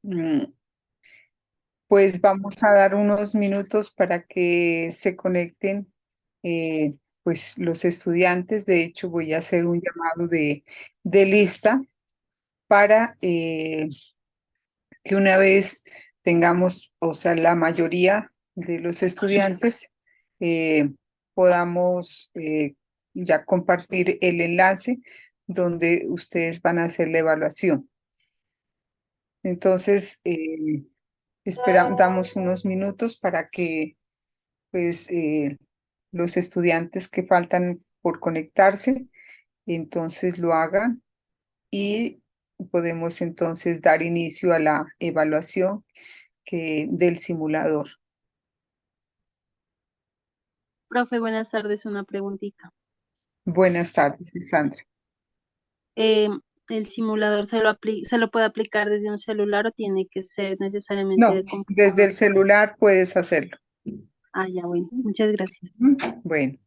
Mm, Pues vamos a dar unos minutos para que se conecten pues los estudiantes. De hecho, voy a hacer un llamado de lista para que una vez tengamos, o sea, la mayoría de los estudiantes, eh, podamos ya compartir el enlace donde ustedes van a hacer la evaluación. Entonces, damos unos minutos para que pues los estudiantes que faltan por conectarse, entonces lo hagan y podemos entonces dar inicio a la evaluación del simulador. Profe, buenas tardes. Una preguntita. Buenas tardes, Sandra. Eh, ¿El simulador se lo puede aplicar desde un celular o tiene que ser necesariamente No, de desde computador? el celular puedes hacerlo. Ah, ya, bueno. Muchas gracias. Bueno,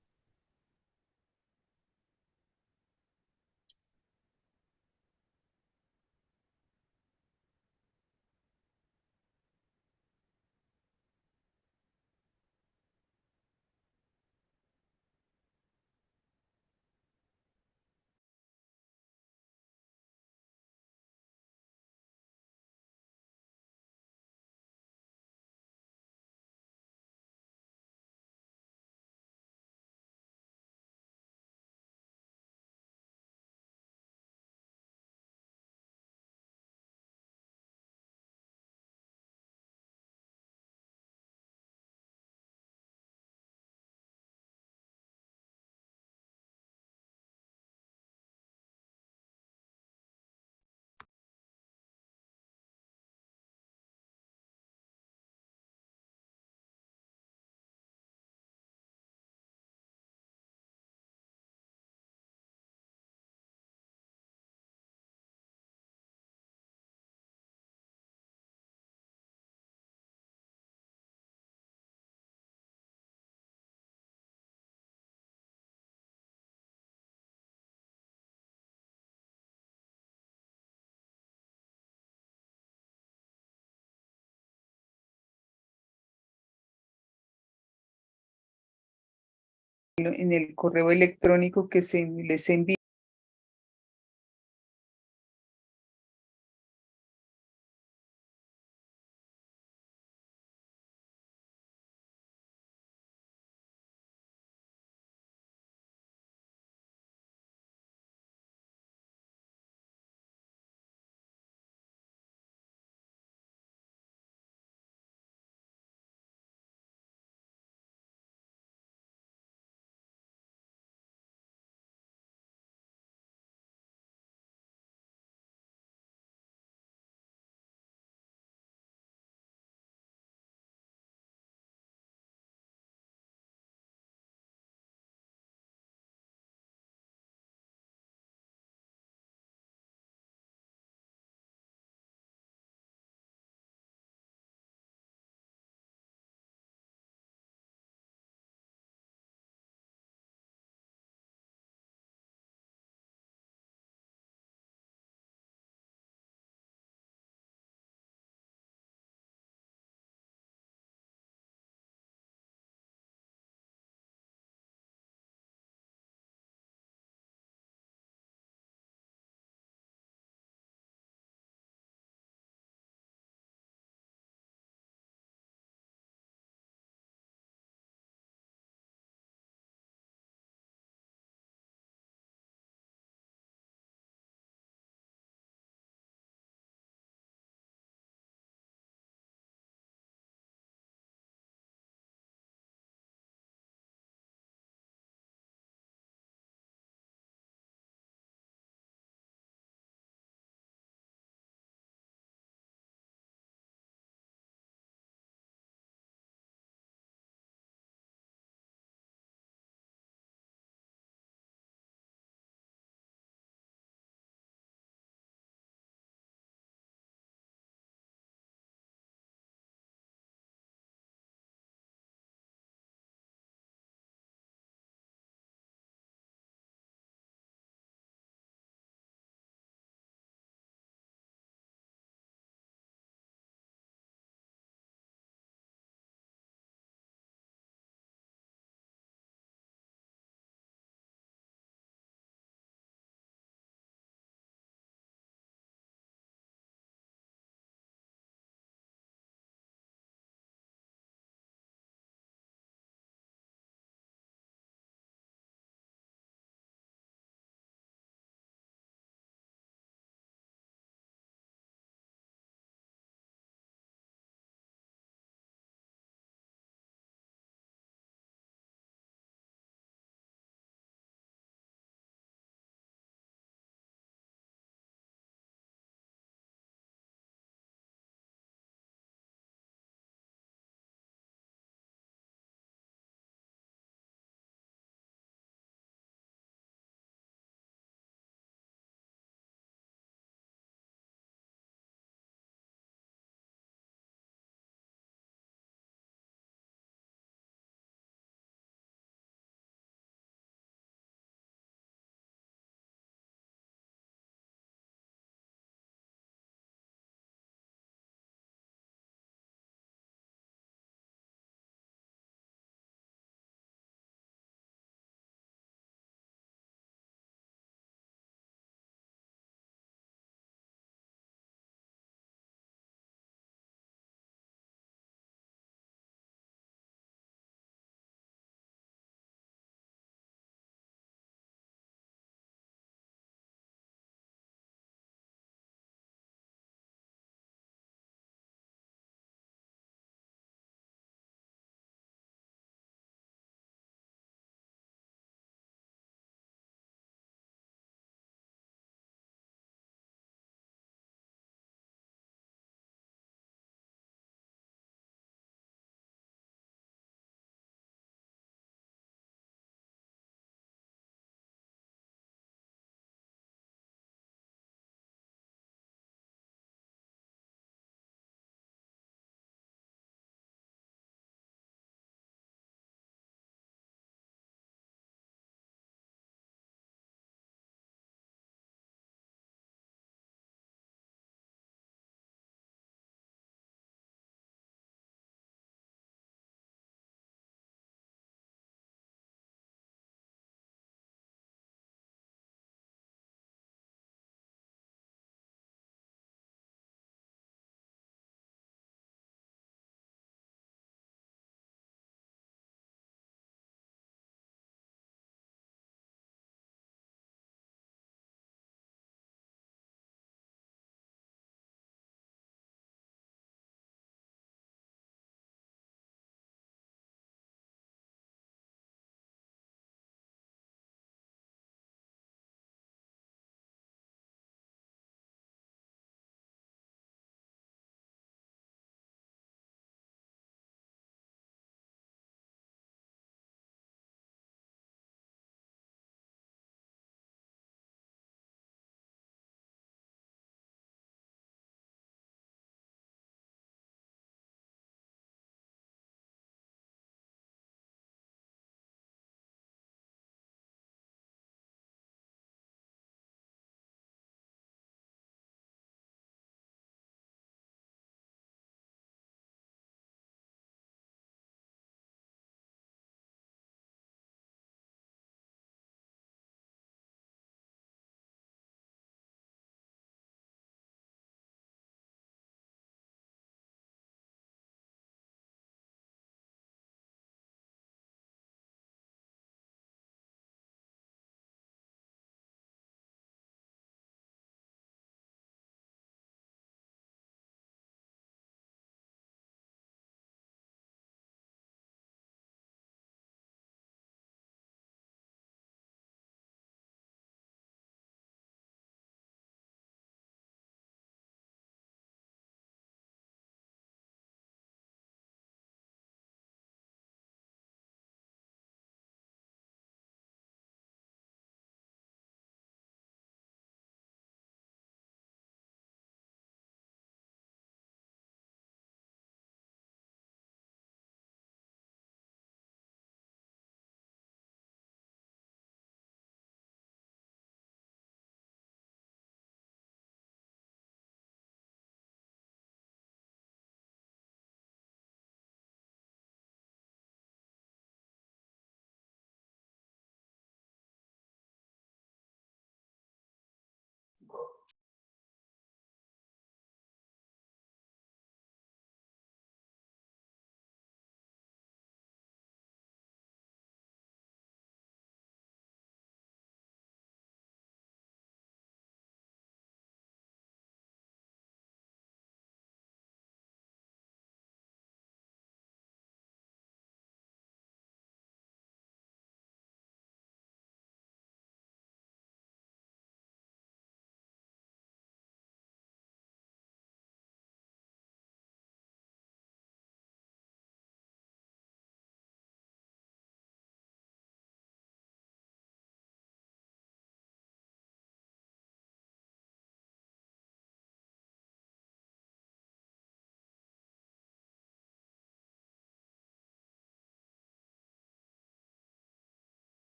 en el correo electrónico que se les envía.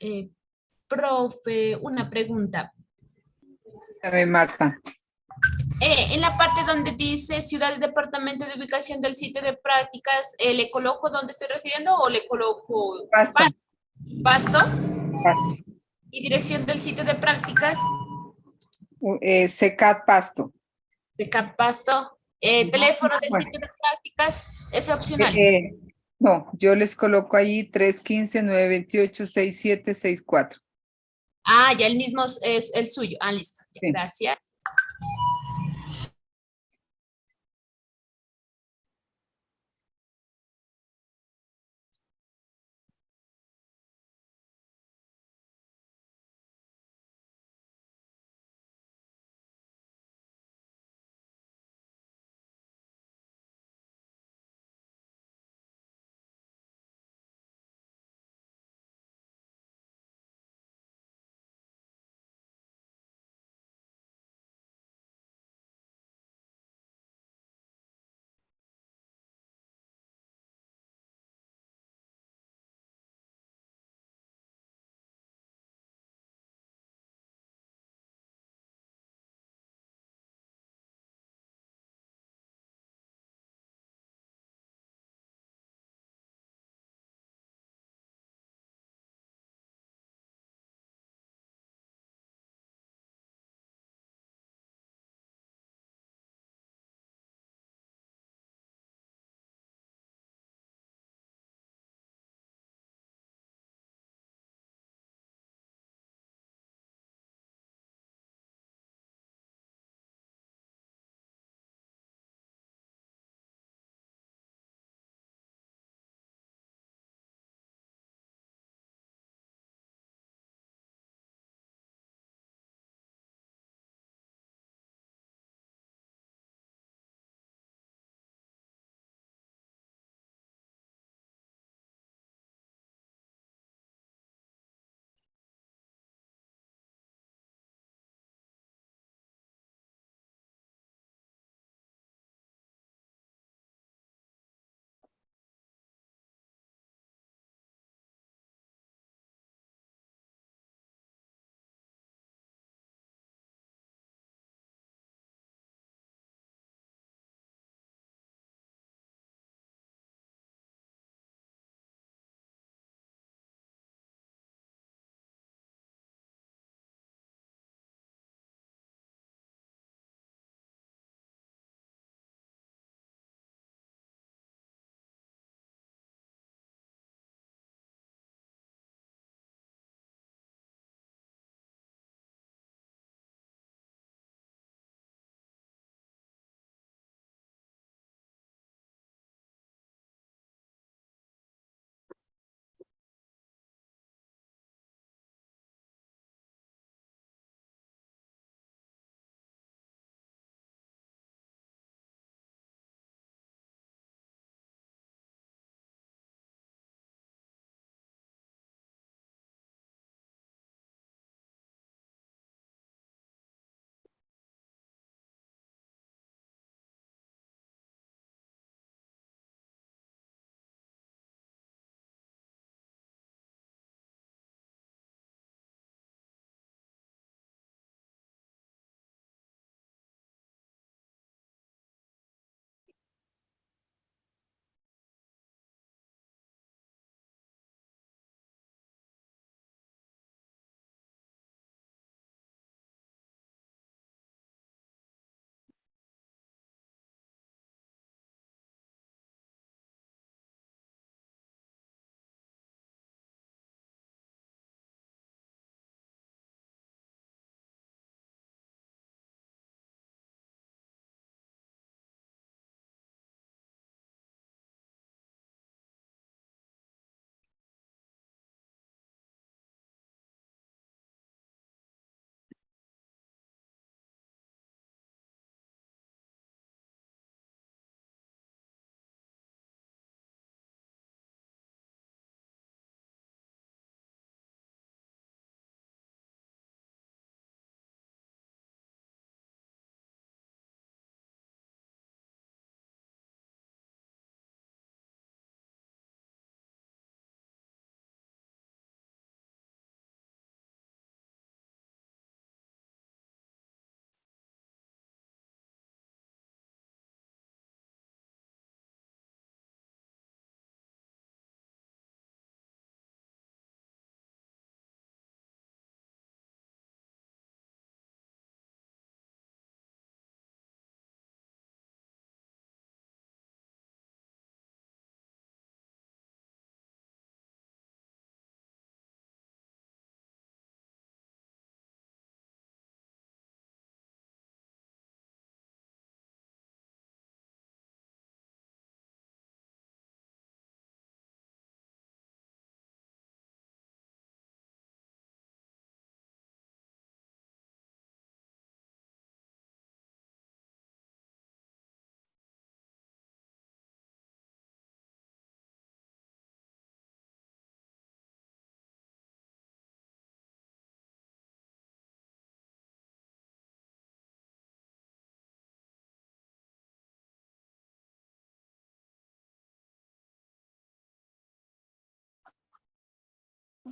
Eh, profe, una pregunta. Dígame, Marta. En la parte donde dice ciudad y departamento de ubicación del sitio de prácticas, ¿le coloco dónde estoy residiendo o le coloco Pasto, pasto pasto. y dirección del sitio de prácticas? Secat Pasto. De pasto, Ujú. teléfono del Bueno, sitio de prácticas, es eh, opcional. eh, no, yo les coloco ahí 315-928-6764. Ah, ya el mismo es el suyo. Ah, listo. Ya, Sí. gracias.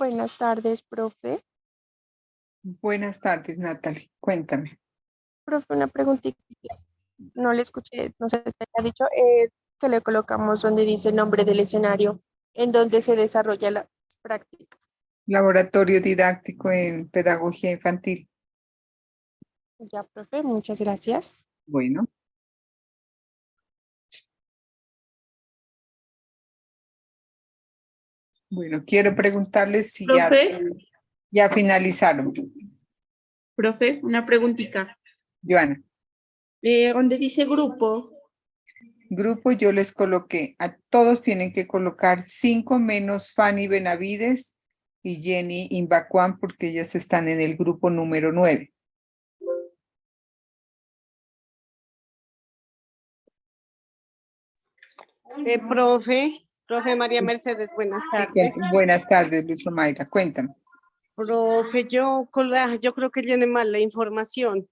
Buenas tardes, profe. Buenas tardes, Natalie. Cuéntame. Profe, una preguntita. No le escuché, no sé si ha dicho que le colocamos donde dice el nombre del escenario en donde se desarrolla las prácticas. Laboratorio didáctico en pedagogía infantil. Ya, profe, muchas gracias. Bueno. Bueno, quiero preguntarles si Profe, ya finalizaron. profe, una preguntita. Joana, ¿Dónde dice grupo? grupo yo les coloqué, a todos tienen que colocar 5 menos Fanny Benavides y Jenny Imbacuán porque ellas están en el grupo número 9. Profe María Mercedes, buenas tardes. Buenas tardes, Luz Mayra, cuéntame. Profe, yo creo que llené mal la información.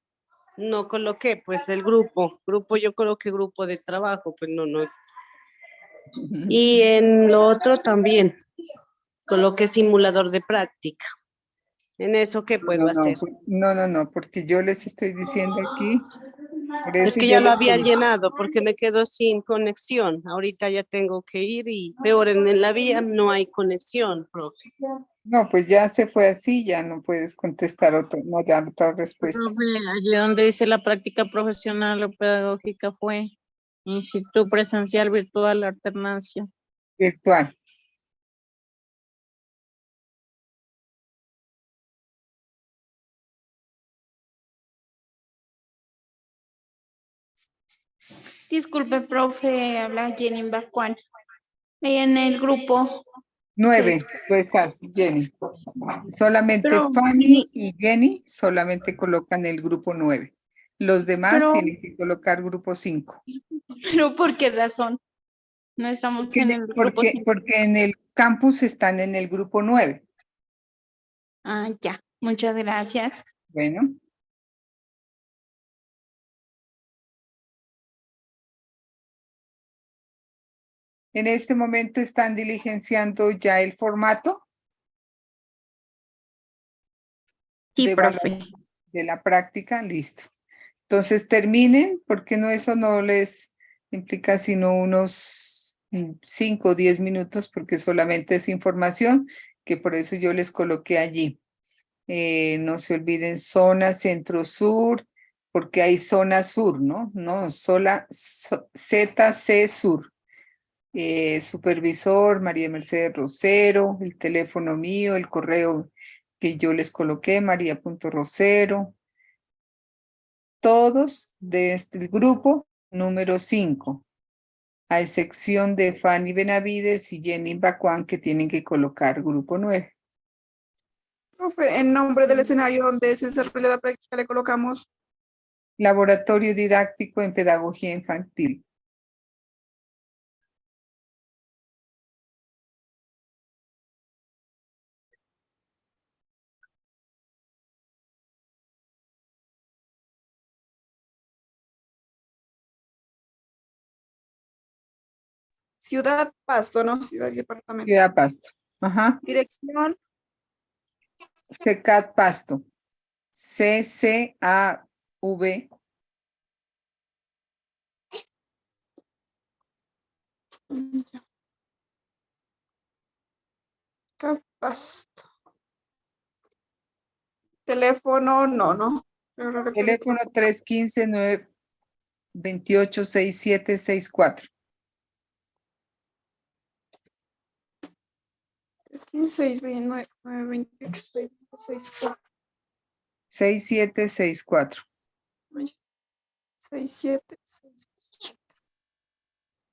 No coloqué, pues, el grupo. Yo coloqué grupo de trabajo, pues no. Y en lo otro también, coloqué simulador de práctica. ¿En eso qué puedo hacer? No, porque yo les estoy diciendo aquí, por Es eso que yo ya lo les había coloqué. llenado porque me quedo sin conexión. Ahorita ya tengo que ir y peor en la vía no hay conexión, profe. No, pues ya se fue así, ya no puedes contestar no dar otra respuesta. Profe, allí donde dice la práctica profesional o pedagógica fue instituto presencial, virtual, alternancia. Virtual. Disculpe, profe, habla Jenny Bacuán. En el grupo. 9, tú estás, Jenny. Solamente Pero, Fanny y Jenny solamente colocan el grupo 9. Los demás pero, tienen que colocar grupo 5. pero ¿por qué razón? No estamos en el grupo 5. Porque en el campus están en el grupo 9. Ah, ya. Muchas gracias. Bueno. En este momento están diligenciando ya el formato Sí, de profe. de la práctica, listo. Entonces terminen, porque eso no les implica sino unos 5 o 10 minutos, porque solamente es información, que por eso yo les coloqué allí. No se olviden zona centro-sur, porque hay zona sur, ¿no? No, ZC Sur. Supervisor María Mercedes Rosero, el teléfono mío, el correo que yo les coloqué, maría.rosero, todos de este grupo número 5, a excepción de Fanny Benavides y Jenny Bacuán, que tienen que colocar grupo 9. Profe, en nombre del escenario donde se desarrolla la práctica le colocamos Laboratorio didáctico en pedagogía infantil. Ciudad Pasto, ¿no? Ciudad y departamento. Ciudad Pasto. Ajá. Dirección, CECAD Pasto. CCAV. Pasto. Teléfono, no. Teléfono 315-928-6764. 315-629-928-664. 6764. 6764.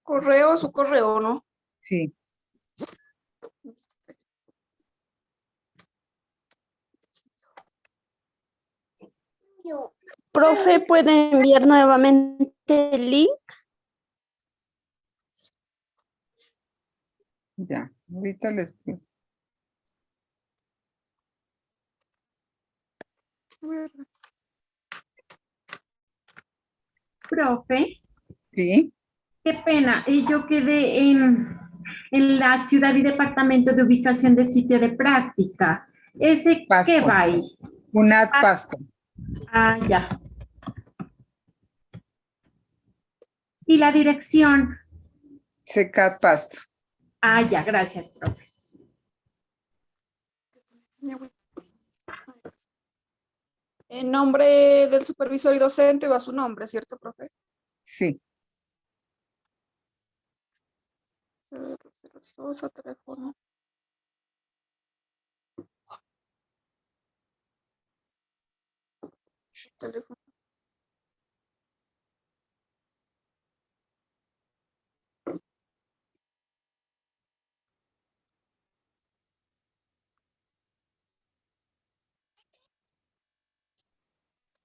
Correo, su correo, ¿no? Sí. Profe, ¿puede enviar nuevamente el link? Ya, ahorita les pido. Profe, Sí. qué pena, y yo quedé En la ciudad y departamento de ubicación del sitio de práctica. ¿Ese qué Pasto. va ahí? UNAD Pasto. Ah, ya. ¿Y la dirección? SECAT Pasto. Ah, ya, gracias, profe. En nombre del supervisor y docente va su nombre, ¿cierto, profe? Sí. Sosa, teléfono. Teléfono.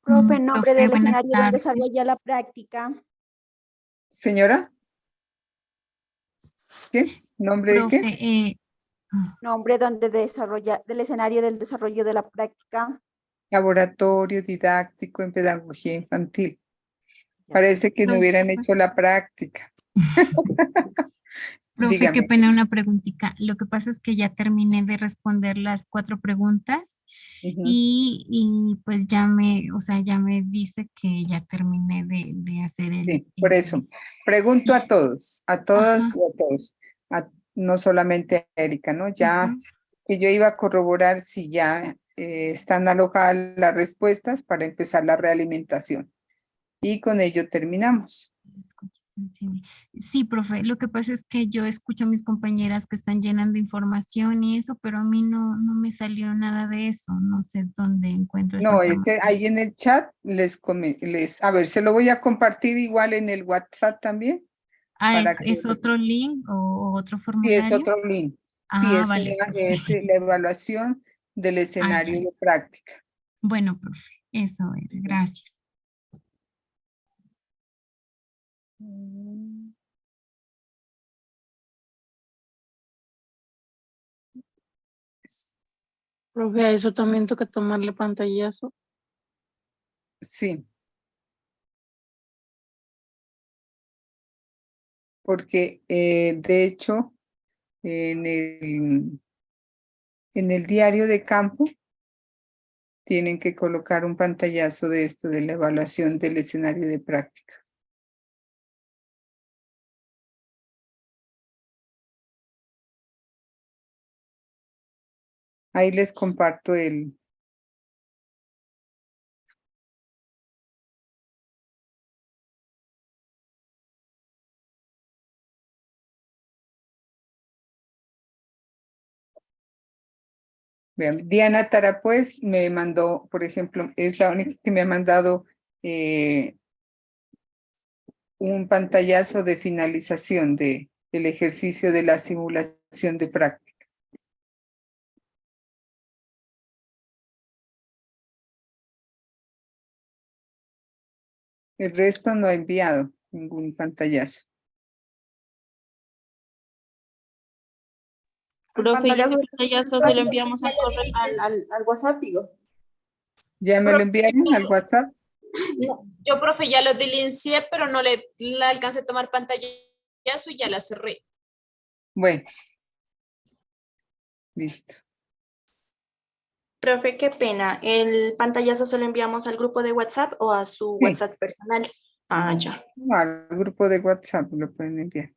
Profe, en nombre Profe, del buenas escenario donde tardes. desarrolla la práctica. Señora. ¿Qué? ¿Nombre de Profe, qué? Nombre donde desarrolla, del escenario del desarrollo de la práctica. Laboratorio didáctico en pedagogía infantil. Parece que no hubieran hecho la práctica. profe, qué Dígame. pena una preguntita. Lo que pasa es que ya terminé de responder las 4 preguntas Ujú. y pues o sea, ya me dice que ya terminé de hacer Sí, por eso. Pregunto a todos, a todas y a todos, no solamente a Erika, ¿no? Ya Ujú. que yo iba a corroborar si ya están alojadas las respuestas para empezar la realimentación. Y con ello terminamos. Escucha sensible. Sí, profe, lo que pasa es que yo escucho a mis compañeras que están llenando información y eso, pero a mí no me salió nada de eso. No sé dónde encuentro esa No, información. ahí en el chat a ver, se lo voy a compartir igual en el WhatsApp también, Ah, para que ¿es otro link o otro sí, es formulario? otro link. Sí, Ah, vale, profe. es la evaluación del Ah, escenario ya. de práctica. Bueno, profe, eso era. Gracias. Mm. Profe, a eso también toca tomarle pantallazo. Sí, porque de hecho en el diario de campo tienen que colocar un pantallazo de esto, de la evaluación del escenario de práctica. Ahí les comparto el... Vean, Diana Tarapuez me mandó, por ejemplo, es la única que me ha mandado un pantallazo de finalización del ejercicio de la simulación de práctica. El resto no ha enviado ningún pantallazo. Profe, y ese Pantallazo. pantallazo se lo enviamos al, al WhatsApp, digo. ¿Ya me lo enviaron al WhatsApp? No, yo, profe, ya lo diligencié, pero no la alcancé a tomar pantallazo y ya la cerré. Bueno. Listo. Profe, qué pena. ¿El pantallazo se lo enviamos al grupo de WhatsApp o a su Sí. WhatsApp personal? Ah, ya. No, al grupo de WhatsApp lo pueden enviar.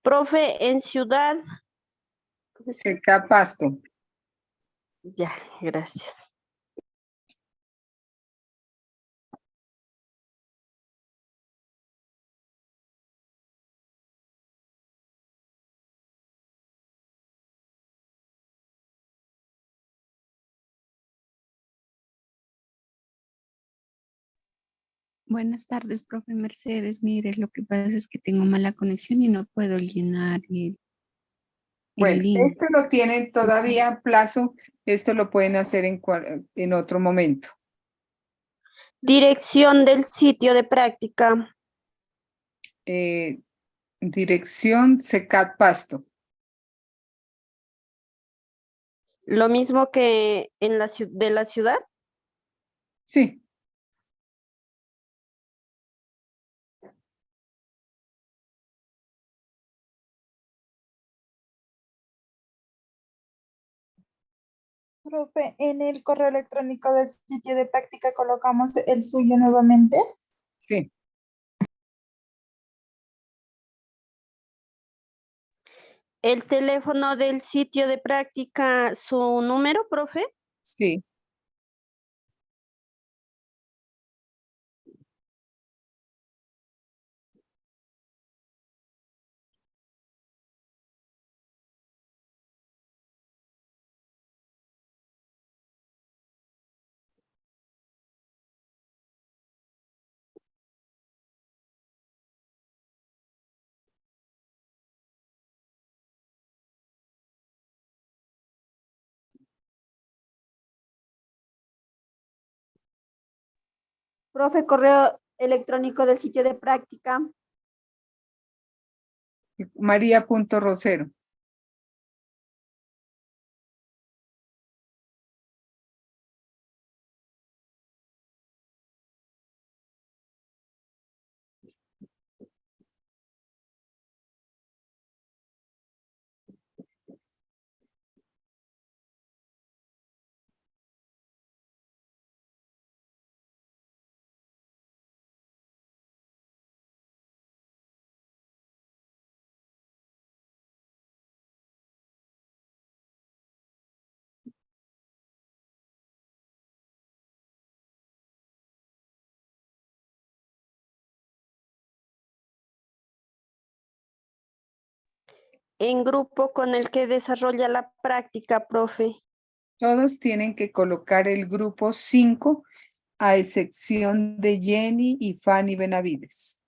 Profe, en Ciudad. Cerca Pasto. Ya, gracias. Buenas tardes, profe Mercedes. Mire, lo que pasa es que tengo mala conexión y no puedo llenar el Bueno, link. esto lo tienen todavía a plazo, esto lo pueden hacer en otro momento. Dirección del sitio de práctica. Dirección SECAT Pasto. Lo mismo que en de la ciudad. Sí. Profe, en el correo electrónico del sitio de práctica colocamos el suyo nuevamente. Sí, El teléfono del sitio de práctica, su número, profe. sí. Profe, correo electrónico del sitio de práctica. María.Rosero. En grupo con el que desarrolla la práctica, profe. Todos tienen que colocar el grupo 5, a excepción de Jenny y Fanny Benavides.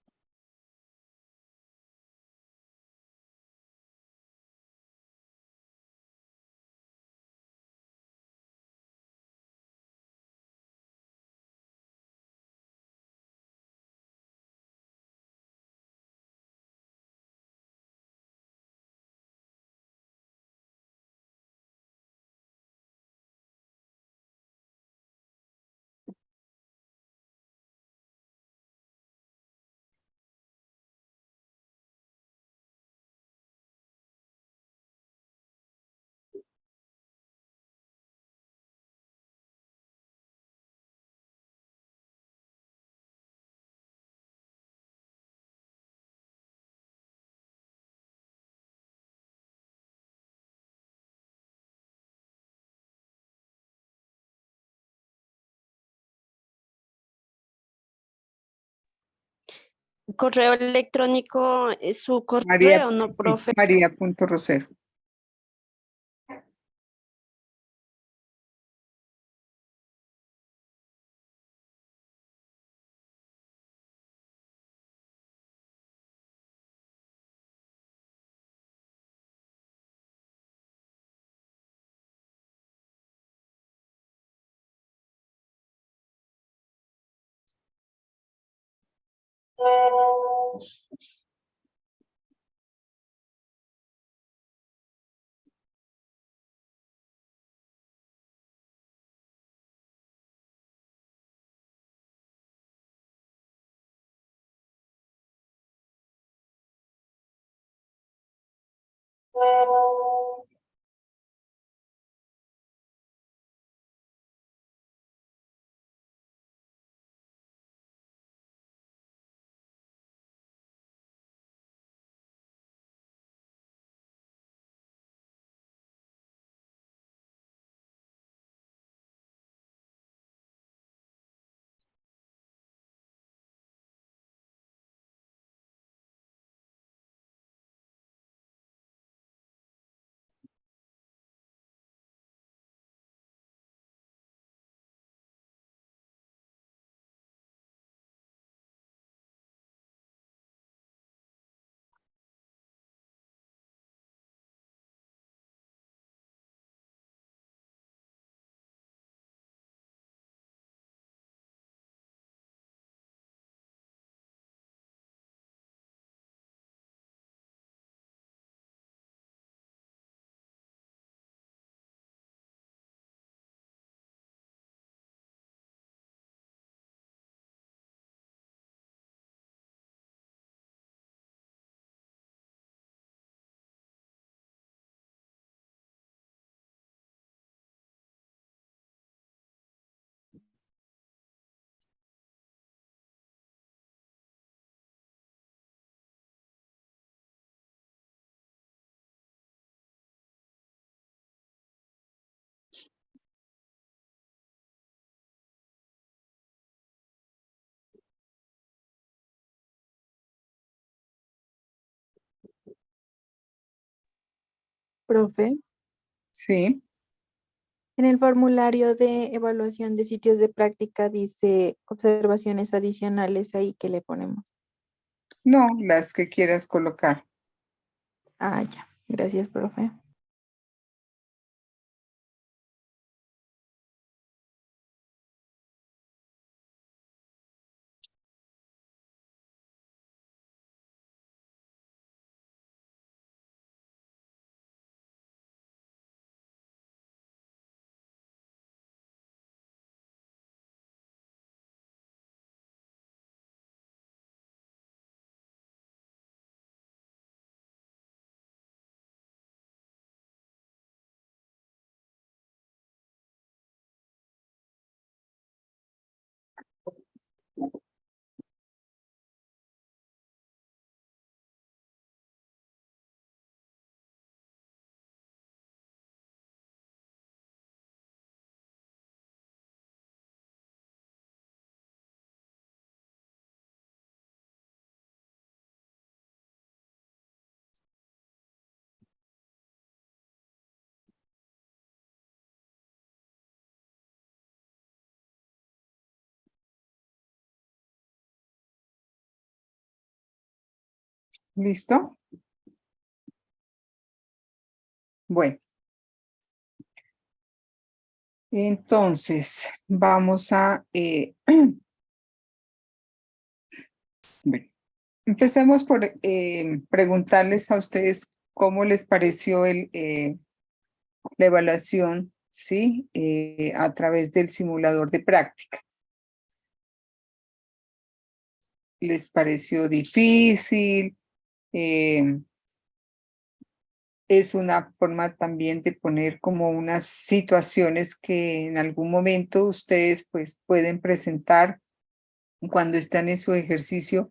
Correo electrónico, su María, correo, ¿no, sí, profe? María.Rosero. Profe, Sí, en el formulario de evaluación de sitios de práctica dice observaciones adicionales ahí que le ponemos. no, las que quieras colocar. Ah, ya. Gracias, profe. ¿Listo? Bueno, entonces vamos a... bueno, empecemos por preguntarles a ustedes cómo les pareció la evaluación, ¿sí? A través del simulador de práctica. ¿Les pareció difícil? Es una forma también de poner como unas situaciones que en algún momento ustedes pues pueden presentar cuando están en su ejercicio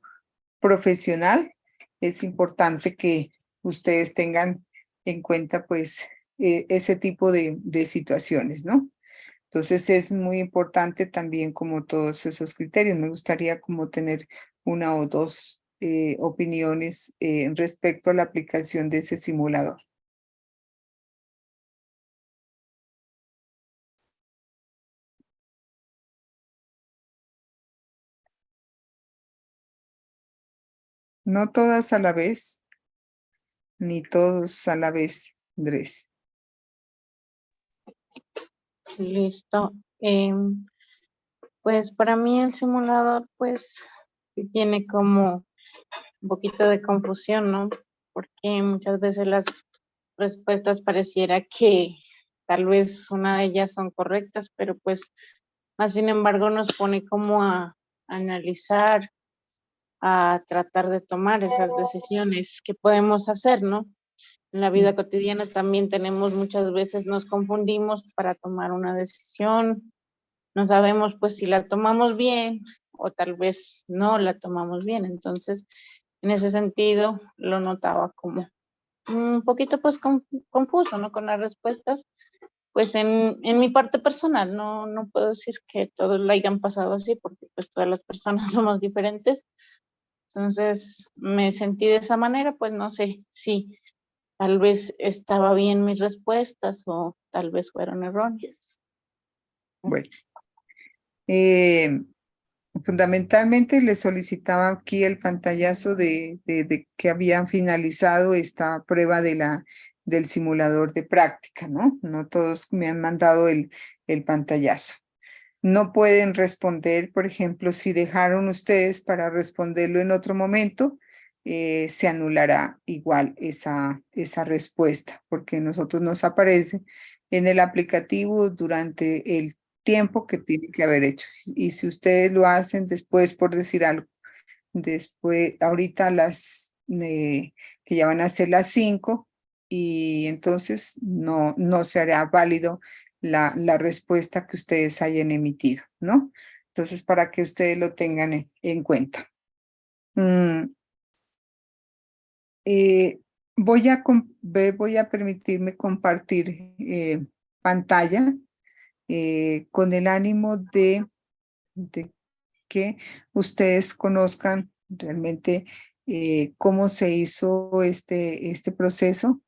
profesional. Es importante que ustedes tengan en cuenta pues ese tipo de situaciones, ¿no? Entonces es muy importante también como todos esos criterios. Me gustaría como tener una o dos opiniones respecto a la aplicación de ese simulador. No todas a la vez, ni todos a la vez, Andrés. Listo. Pues para mí el simulador pues sí tiene como un poquito de confusión, ¿no? Porque muchas veces las respuestas pareciera que tal vez una de ellas son correctas, pero pues más sin embargo nos pone como a analizar, a tratar de tomar esas decisiones que podemos hacer, ¿no? En la vida cotidiana también tenemos muchas veces nos confundimos para tomar una decisión, no sabemos pues si la tomamos bien o tal vez no la tomamos bien, entonces en ese sentido lo notaba como un poquito pues confuso, ¿no? Con las respuestas, pues en mi parte personal, no puedo decir que todos la hayan pasado así porque pues todas las personas somos diferentes, entonces me sentí de esa manera, pues no sé si tal vez estaba bien mis respuestas o tal vez fueron erróneas. Bueno, fundamentalmente les solicitaba aquí el pantallazo de que habían finalizado esta prueba del simulador de práctica, ¿no? No todos me han mandado el pantallazo. No pueden responder, por ejemplo, si dejaron ustedes para responderlo en otro momento, se anulará igual esa respuesta, porque a nosotros nos aparece en el aplicativo durante el tiempo que tiene que haber hecho. Y si ustedes lo hacen después, por decir algo, después, ahorita que ya van a ser las 5, y entonces no se hará válido la respuesta que ustedes hayan emitido, ¿no? Entonces, para que ustedes lo tengan en cuenta. Voy a permitirme compartir pantalla con el ánimo de que ustedes conozcan realmente cómo se hizo este proceso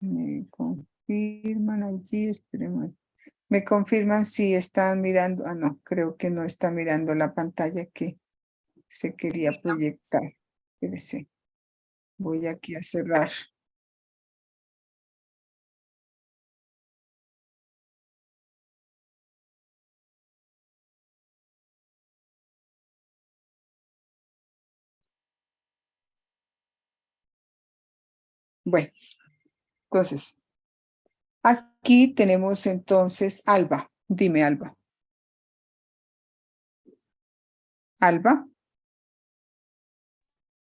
Me confirman allí, esperemos. Me confirman si están mirando. Ah, no, creo que no está mirando la pantalla que se quería proyectar. Espérese. Voy aquí a cerrar. Bueno, entonces, aquí tenemos entonces Alba. Dime, Alba. Alba,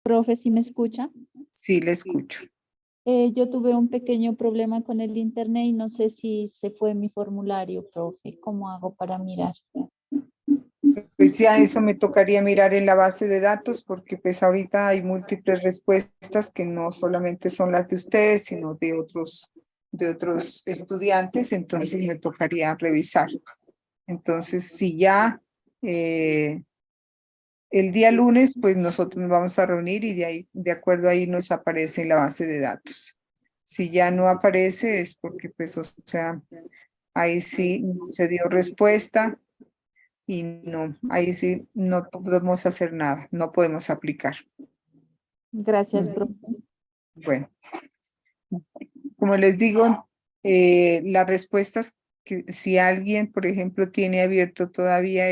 Profe, ¿sí me escucha? sí, le escucho. Yo tuve un pequeño problema con el internet y no sé si se fue mi formulario, profe. ¿Cómo hago para mirar? Pues ya eso me tocaría mirar en la base de datos porque pues ahorita hay múltiples respuestas que no solamente son las de ustedes, sino de otros estudiantes, entonces me tocaría revisar. Entonces, si ya el día lunes, pues nosotros nos vamos a reunir y de ahí, de acuerdo ahí nos aparece en la base de datos. Si ya no aparece es porque pues, o sea, ahí sí no se dio respuesta y no, ahí sí no podemos hacer nada, no podemos aplicar. Gracias, profe. Bueno, como les digo, las respuestas que si alguien, por ejemplo, tiene abierto todavía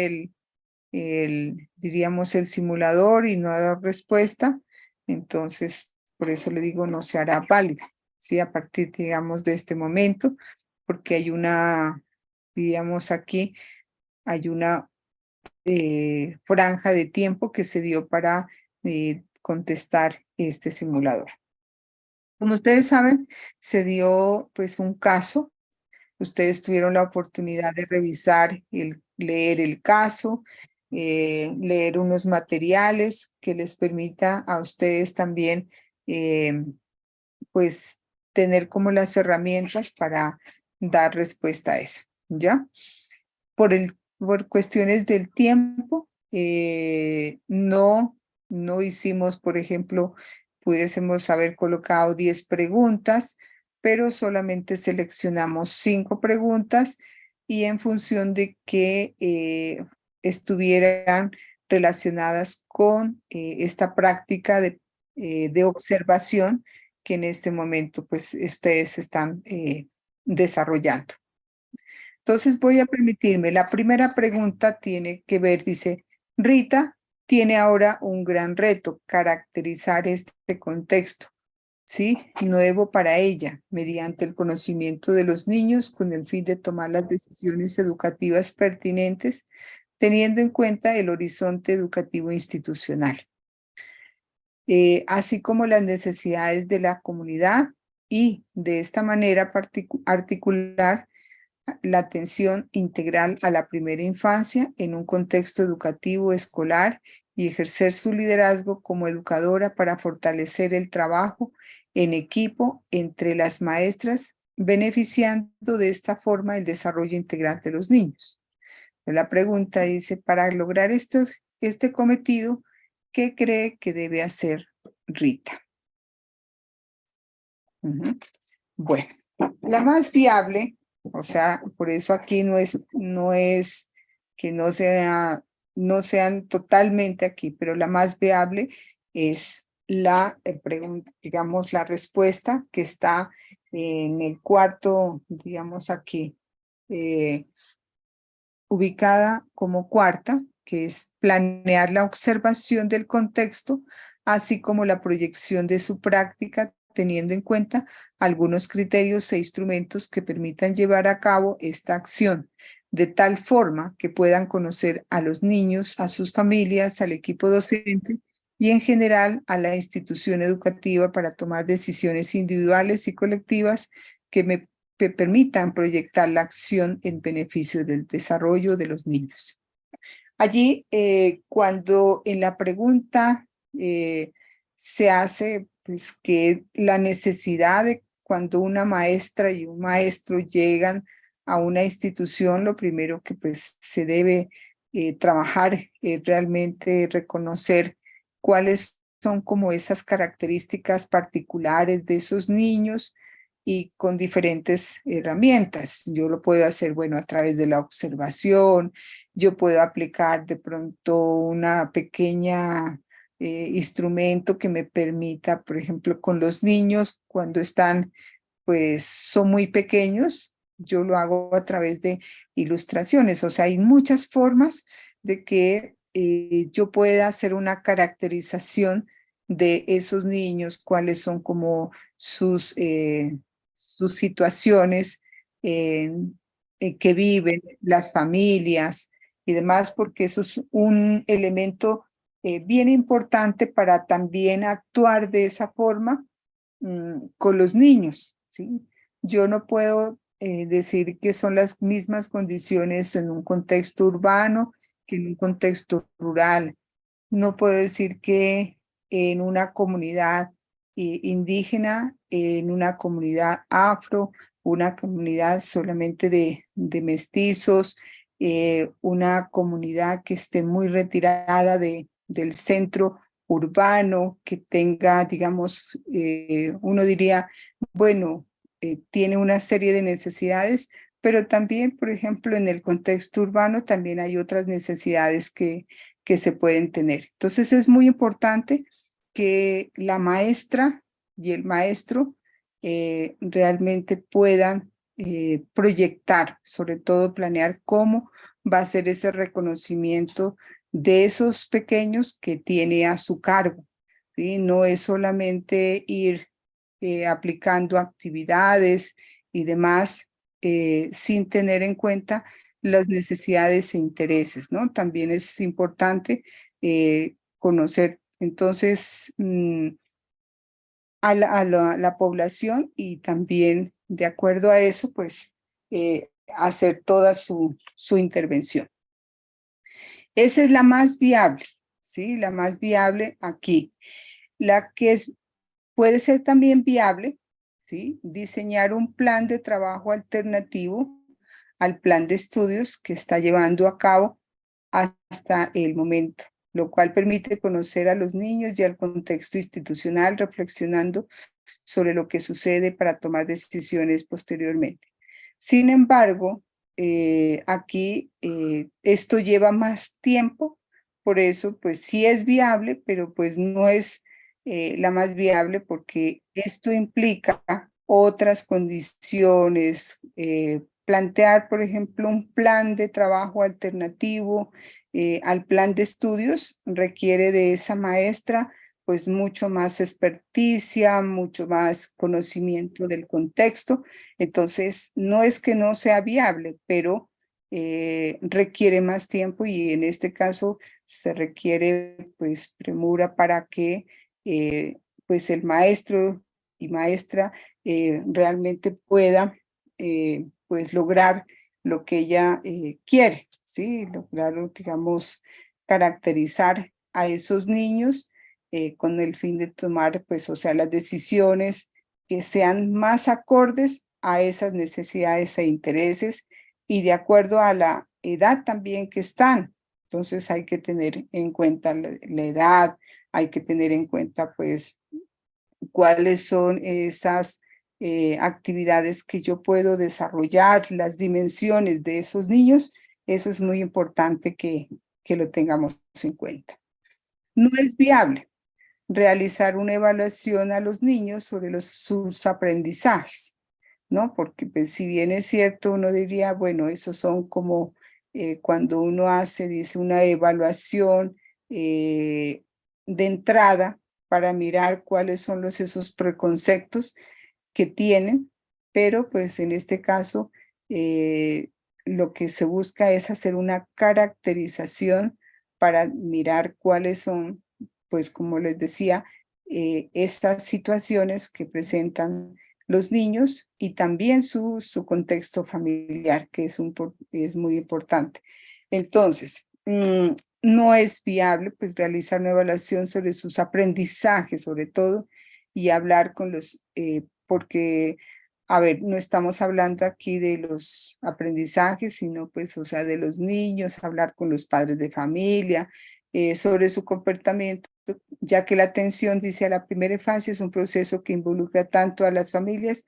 diríamos, el simulador y no ha dado respuesta, entonces por eso le digo no se hará válida, ¿sí? A partir, digamos, de este momento, porque hay una, digamos aquí, hay una franja de tiempo que se dio para contestar este simulador. Como ustedes saben, se dio pues un caso. Ustedes tuvieron la oportunidad de revisar, leer el caso, leer unos materiales que les permita a ustedes también pues tener como las herramientas para dar respuesta a eso, ¿ya? Por cuestiones del tiempo, no hicimos, por ejemplo, pudiésemos haber colocado 10 preguntas, pero solamente seleccionamos 5 preguntas y en función de que estuvieran relacionadas con esta práctica de observación que en este momento pues ustedes están desarrollando. Entonces voy a permitirme, la primera pregunta tiene que ver, dice, Rita tiene ahora un gran reto, caracterizar este contexto, ¿sí? Nuevo para ella, mediante el conocimiento de los niños con el fin de tomar las decisiones educativas pertinentes, teniendo en cuenta el horizonte educativo institucional, así como las necesidades de la comunidad y de esta manera articular la atención integral a la primera infancia en un contexto educativo escolar y ejercer su liderazgo como educadora para fortalecer el trabajo en equipo entre las maestras, beneficiando de esta forma el desarrollo integral de los niños. La pregunta dice, para lograr este cometido, ¿qué cree que debe hacer Rita? Bueno, la más viable, o sea, por eso aquí no es que no sean totalmente aquí, pero la más viable es la pregunta, digamos, la respuesta que está en el cuarto, digamos aquí, ubicada como cuarta, que es planear la observación del contexto, así como la proyección de su práctica, teniendo en cuenta algunos criterios e instrumentos que permitan llevar a cabo esta acción, de tal forma que puedan conocer a los niños, a sus familias, al equipo docente y en general a la institución educativa para tomar decisiones individuales y colectivas que permitan proyectar la acción en beneficio del desarrollo de los niños. Allí, cuando en la pregunta se hace pues, que la necesidad de cuando una maestra y un maestro llegan a una institución, lo primero que pues, se debe trabajar es realmente reconocer cuáles son como esas características particulares de esos niños, y con diferentes herramientas. Yo lo puedo hacer, bueno, a través de la observación, yo puedo aplicar de pronto una pequeña instrumento que me permita, por ejemplo, con los niños cuando están, pues son muy pequeños, yo lo hago a través de ilustraciones. O sea, hay muchas formas de que yo pueda hacer una caracterización de esos niños, cuáles son como sus situaciones en que viven, las familias y demás, porque eso es un elemento bien importante para también actuar de esa forma con los niños, ¿sí? Yo no puedo decir que son las mismas condiciones en un contexto urbano que en un contexto rural. No puedo decir que en una comunidad indígena, en una comunidad afro, una comunidad solamente de mestizos, una comunidad que esté muy retirada del centro urbano, que tenga, digamos, uno diría, bueno, tiene una serie de necesidades, pero también, por ejemplo, en el contexto urbano también hay otras necesidades que se pueden tener. Entonces es muy importante que la maestra y el maestro realmente puedan proyectar, sobre todo planear cómo va a ser ese reconocimiento de esos pequeños que tiene a su cargo, ¿sí? No es solamente ir aplicando actividades y demás sin tener en cuenta las necesidades e intereses, ¿no? También es importante conocer entonces la población y también de acuerdo a eso, pues hacer toda su intervención. Esa es la más viable, ¿sí? La más viable aquí. La que puede ser también viable, ¿sí? Diseñar un plan de trabajo alternativo al plan de estudios que está llevando a cabo hasta el momento, lo cual permite conocer a los niños y al contexto institucional, reflexionando sobre lo que sucede para tomar decisiones posteriormente. Sin embargo, aquí esto lleva más tiempo, por eso pues sí es viable, pero pues no es la más viable porque esto implica otras condiciones, plantear, por ejemplo, un plan de trabajo alternativo al plan de estudios requiere de esa maestra pues mucho más experticia, mucho más conocimiento del contexto. Entonces, no es que no sea viable, pero requiere más tiempo y en este caso se requiere pues premura para que pues el maestro y maestra realmente pueda pues lograr lo que ella quiere, ¿sí? Lograr, digamos, caracterizar a esos niños con el fin de tomar, pues, o sea, las decisiones que sean más acordes a esas necesidades e intereses y de acuerdo a la edad también que están. Entonces hay que tener en cuenta la edad, hay que tener en cuenta, pues, cuáles son esas actividades que yo puedo desarrollar, las dimensiones de esos niños. Eso es muy importante que lo tengamos en cuenta. No es viable realizar una evaluación a los niños sobre sus aprendizajes, ¿no? Porque pues, si bien es cierto, uno diría, bueno, esos son como cuando uno dice una evaluación de entrada para mirar cuáles son esos preconceptos que tienen, pero pues en este caso lo que se busca es hacer una caracterización para mirar cuáles son, pues como les decía, estas situaciones que presentan los niños y también su contexto familiar, que es muy importante. Entonces, no es viable pues realizar una evaluación sobre sus aprendizajes, sobre todo, y hablar con los, porque, a ver, no estamos hablando aquí de los aprendizajes, sino pues, o sea, de los niños, hablar con los padres de familia, sobre su comportamiento, ya que la atención, dice, a la primera infancia es un proceso que involucra tanto a las familias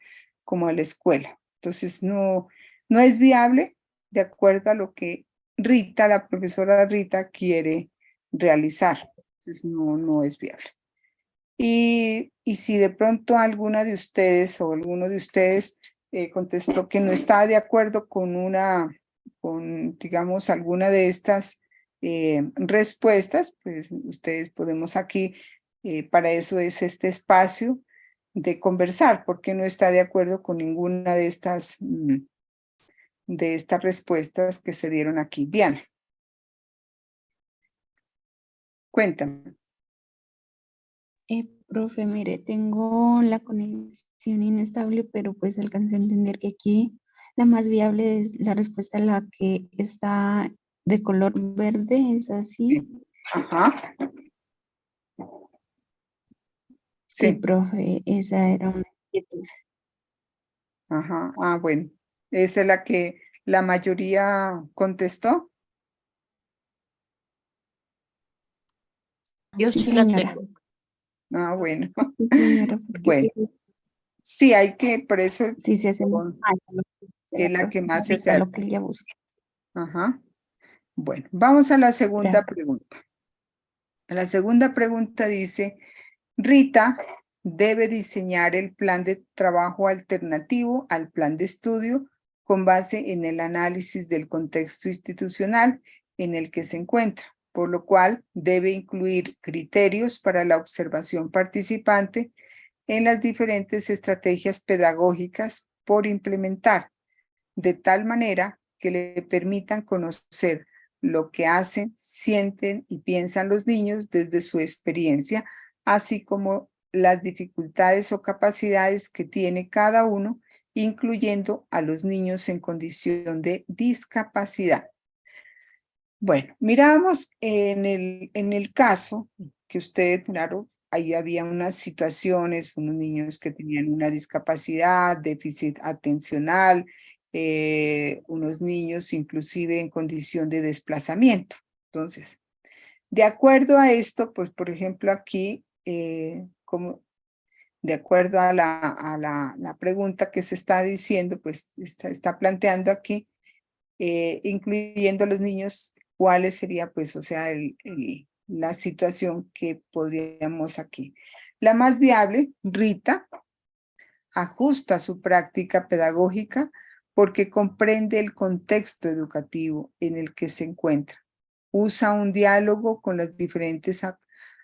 como a la escuela. Entonces no es viable de acuerdo a lo que Rita, la profesora Rita, quiere realizar. Entonces no es viable. Y si de pronto alguna de ustedes o alguno de ustedes contestó que no está de acuerdo con digamos, alguna de estas respuestas, pues ustedes podemos aquí, para eso es este espacio de conversar, porque no está de acuerdo con ninguna de estas respuestas que se dieron aquí. Diana, cuéntame. Profe, mire, tengo la conexión inestable, pero pues alcancé a entender que aquí la más viable es la respuesta, la que está de color verde, ¿es así? Ajá. Sí, Sí. profe, esa era una inquietud. Ajá. Ah, bueno. Esa es la que la mayoría contestó. Yo Sí, sí la señora. tengo. Ah, bueno. Sí, señora, porque Bueno, sí, hay que, por eso sí se hace muy mal, es la que más se ahorita acerca. lo que ella busca. Ajá. Bueno, vamos a la segunda Gracias. pregunta. La segunda pregunta dice, Rita debe diseñar el plan de trabajo alternativo al plan de estudio con base en el análisis del contexto institucional en el que se encuentra, por lo cual debe incluir criterios para la observación participante en las diferentes estrategias pedagógicas por implementar, de tal manera que le permitan conocer lo que hacen, sienten y piensan los niños desde su experiencia, así como las dificultades o capacidades que tiene cada uno, incluyendo a los niños en condición de discapacidad. Bueno, miramos en el caso que ustedes, claro, ahí había unas situaciones, unos niños que tenían una discapacidad, déficit atencional, unos niños inclusive en condición de desplazamiento. Entonces, de acuerdo a esto, pues por ejemplo aquí, como de acuerdo a la pregunta que se está diciendo, pues está planteando aquí, incluyendo a los niños, cuáles sería pues, o sea, la situación que podríamos aquí. La más viable, Rita, ajusta su práctica pedagógica porque comprende el contexto educativo en el que se encuentra. Usa un diálogo con los diferentes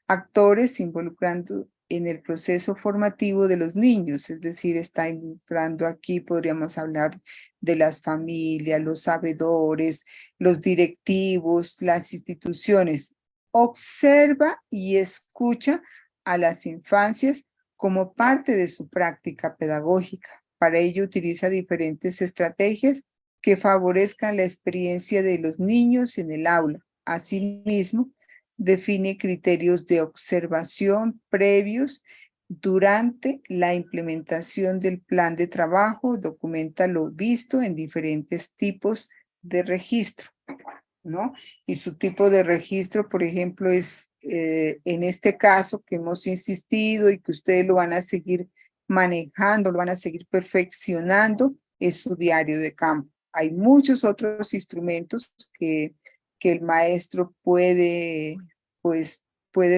actores involucrando en el proceso formativo de los niños, es decir, está involucrando aquí, podríamos hablar de las familias, los sabedores, los directivos, las instituciones. Observa y escucha a las infancias como parte de su práctica pedagógica. Para ello utiliza diferentes estrategias que favorezcan la experiencia de los niños en el aula. Asimismo, define criterios de observación previos durante la implementación del plan de trabajo, documenta lo visto en diferentes tipos de registro, ¿no? Y su tipo de registro, por ejemplo, es en este caso que hemos insistido y que ustedes lo van a seguir manejando, lo van a seguir perfeccionando, es su diario de campo. Hay muchos otros instrumentos que el maestro puede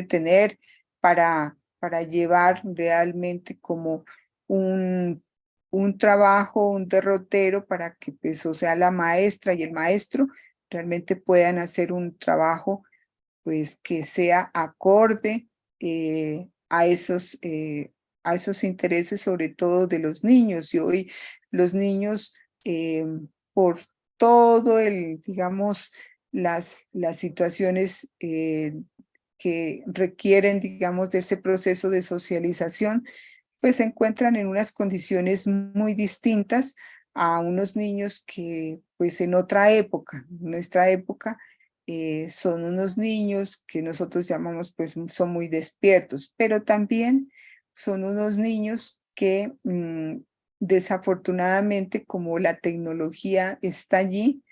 tener para llevar realmente como un trabajo, un derrotero para que pues, o sea, la maestra y el maestro realmente puedan hacer un trabajo pues que sea acorde a esos intereses, sobre todo de los niños. Y hoy los niños, por todo digamos, las situaciones que requieren, digamos, de ese proceso de socialización, pues se encuentran en unas condiciones muy distintas a unos niños que, pues en otra época, en nuestra época, son unos niños que nosotros llamamos, pues son muy despiertos, pero también son unos niños que desafortunadamente, como la tecnología está allí,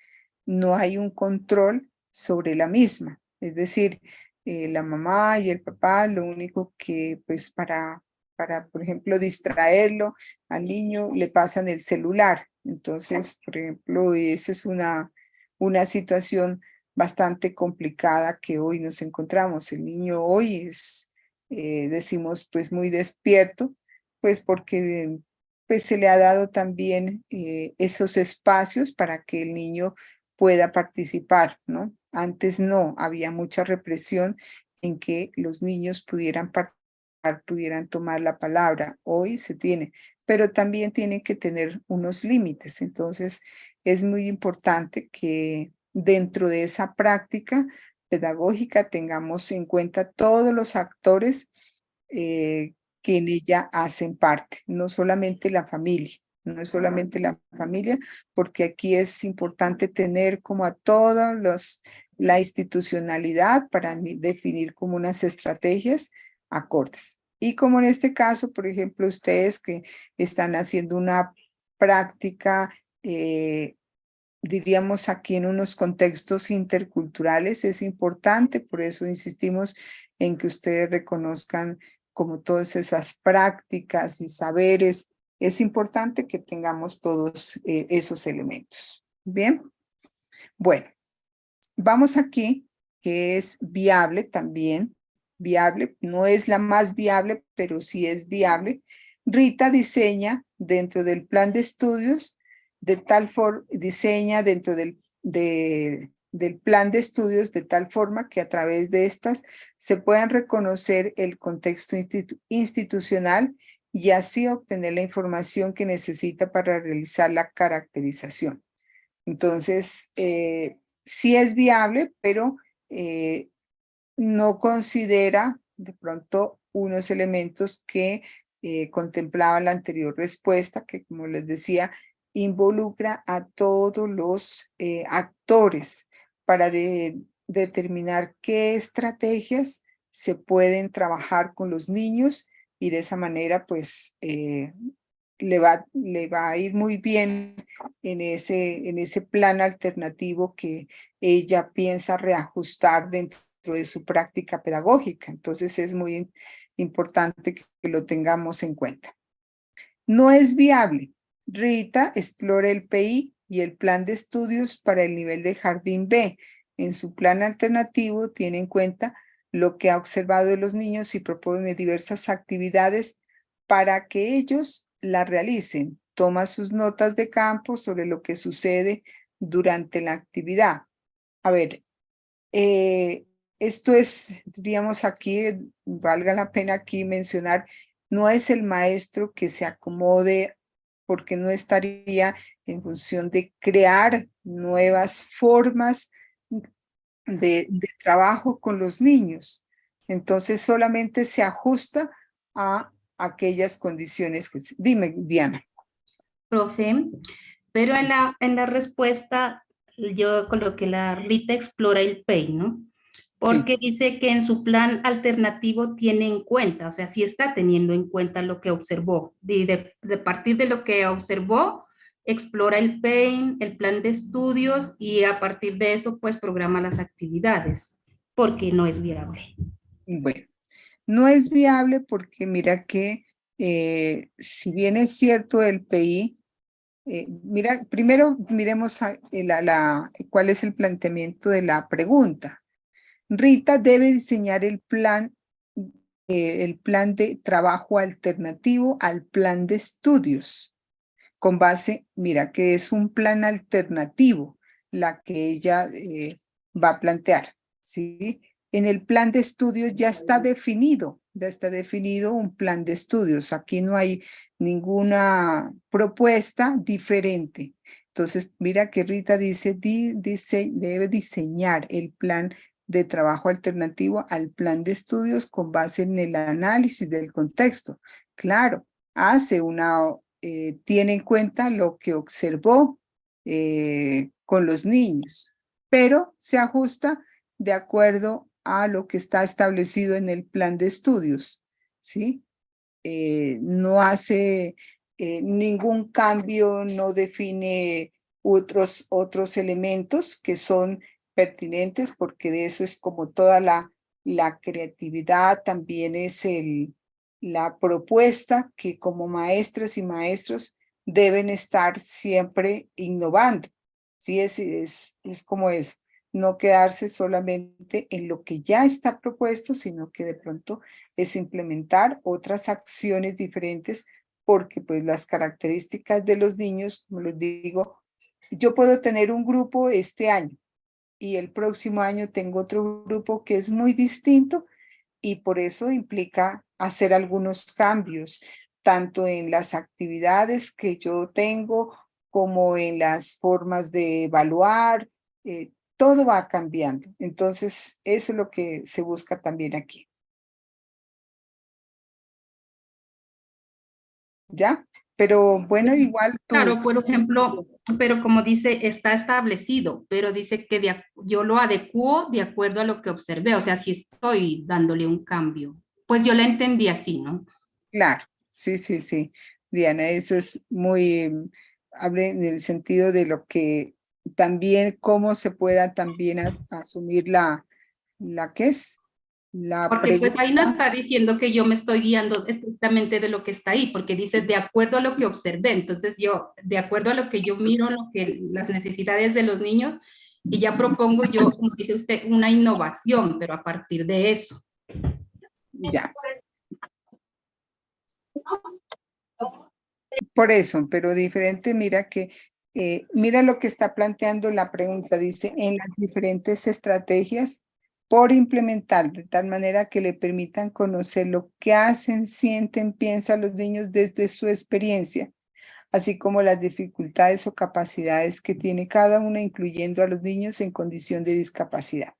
no hay un control sobre la misma. Es decir, la mamá y el papá lo único que pues para para, por ejemplo, distraerlo al niño, le pasan el celular. Entonces, por ejemplo, esa es una situación bastante complicada que hoy nos encontramos. El niño hoy es, decimos, pues muy despierto, pues porque pues se le ha dado también esos espacios para que el niño pueda participar, ¿no? Antes no, había mucha represión en que los niños pudieran participar, pudieran tomar la palabra. Hoy se tiene, pero también tienen que tener unos límites. Entonces, es muy importante que dentro de esa práctica pedagógica tengamos en cuenta todos los actores que en ella hacen parte, no solamente la familia. No es solamente la familia, porque aquí es importante tener como a todos la institucionalidad para definir como unas estrategias acordes. Y como en este caso, por ejemplo, ustedes que están haciendo una práctica, diríamos aquí en unos contextos interculturales, es importante, por eso insistimos en que ustedes reconozcan como todas esas prácticas y saberes. Es importante que tengamos todos esos elementos. Bien, bueno, vamos aquí, que es viable también. Viable, no es la más viable, pero sí es viable. Rita diseña dentro del plan de estudios, de tal forma, diseña dentro del plan de estudios de tal forma que a través de estas se puedan reconocer el contexto institucional y así obtener la información que necesita para realizar la caracterización. Entonces, sí es viable, pero no considera de pronto unos elementos que contemplaba la anterior respuesta, que como les decía, involucra a todos los actores para determinar qué estrategias se pueden trabajar con los niños y de esa manera pues le va a ir muy bien en ese plan alternativo que ella piensa reajustar dentro de su práctica pedagógica. Entonces es muy importante que lo tengamos en cuenta. No es viable. Rita explora el PI y el plan de estudios para el nivel de jardín B. En su plan alternativo tiene en cuenta lo que ha observado de los niños y propone diversas actividades para que ellos la realicen. Toma sus notas de campo sobre lo que sucede durante la actividad. A ver, esto es, diríamos aquí, valga la pena aquí mencionar, no es el maestro que se acomode porque no estaría en función de crear nuevas formas de trabajo con los niños. Entonces solamente se ajusta a aquellas condiciones que... Dime, Diana. Profe, pero en la respuesta yo coloqué la Rita explora el PEI, ¿no? Porque dice que en su plan alternativo tiene en cuenta, o sea, sí está teniendo en cuenta lo que observó. De partir de lo que observó, explora el PEI, el plan de estudios y a partir de eso, pues programa las actividades, porque no es viable. Bueno, no es viable porque mira que si bien es cierto el PI, mira, primero miremos cuál es el planteamiento de la pregunta. Rita debe diseñar el plan de trabajo alternativo al plan de estudios, con base, mira, que es un plan alternativo la que ella va a plantear, ¿sí? En el plan de estudios ya está definido un plan de estudios. Aquí no hay ninguna propuesta diferente. Entonces, mira que Rita dice, debe diseñar el plan de trabajo alternativo al plan de estudios con base en el análisis del contexto. Claro, tiene en cuenta lo que observó con los niños, pero se ajusta de acuerdo a lo que está establecido en el plan de estudios, ¿sí? No hace ningún cambio, no define otros elementos que son pertinentes, porque de eso es como toda la creatividad, también es la propuesta que como maestras y maestros deben estar siempre innovando. Sí, es como eso, no quedarse solamente en lo que ya está propuesto, sino que de pronto es implementar otras acciones diferentes, porque pues las características de los niños, como les digo, yo puedo tener un grupo este año y el próximo año tengo otro grupo que es muy distinto, y por eso implica hacer algunos cambios, tanto en las actividades que yo tengo como en las formas de evaluar. Todo va cambiando. Entonces, eso es lo que se busca también aquí. ¿Ya? Pero bueno, igual tú. Claro, por ejemplo, pero como dice, está establecido, pero dice que yo lo adecuo de acuerdo a lo que observé, o sea, si estoy dándole un cambio. Pues yo la entendí así, ¿no? Claro, sí, sí, sí. Diana, eso es muy, hable en el sentido de lo que también, cómo se pueda también asumir ¿qué es? La Porque pues ahí no pregunta. está diciendo que yo me estoy guiando estrictamente de lo que está ahí, porque dice de acuerdo a lo que observé. Entonces yo, de acuerdo a lo que yo miro, las necesidades de los niños, y ya propongo yo, como dice usted, una innovación, pero a partir de eso. Ya. Por eso, pero diferente, mira que, mira lo que está planteando la pregunta, dice, en las diferentes estrategias por implementar, de tal manera que le permitan conocer lo que hacen, sienten, piensan los niños desde su experiencia, así como las dificultades o capacidades que tiene cada una, incluyendo a los niños en condición de discapacidad.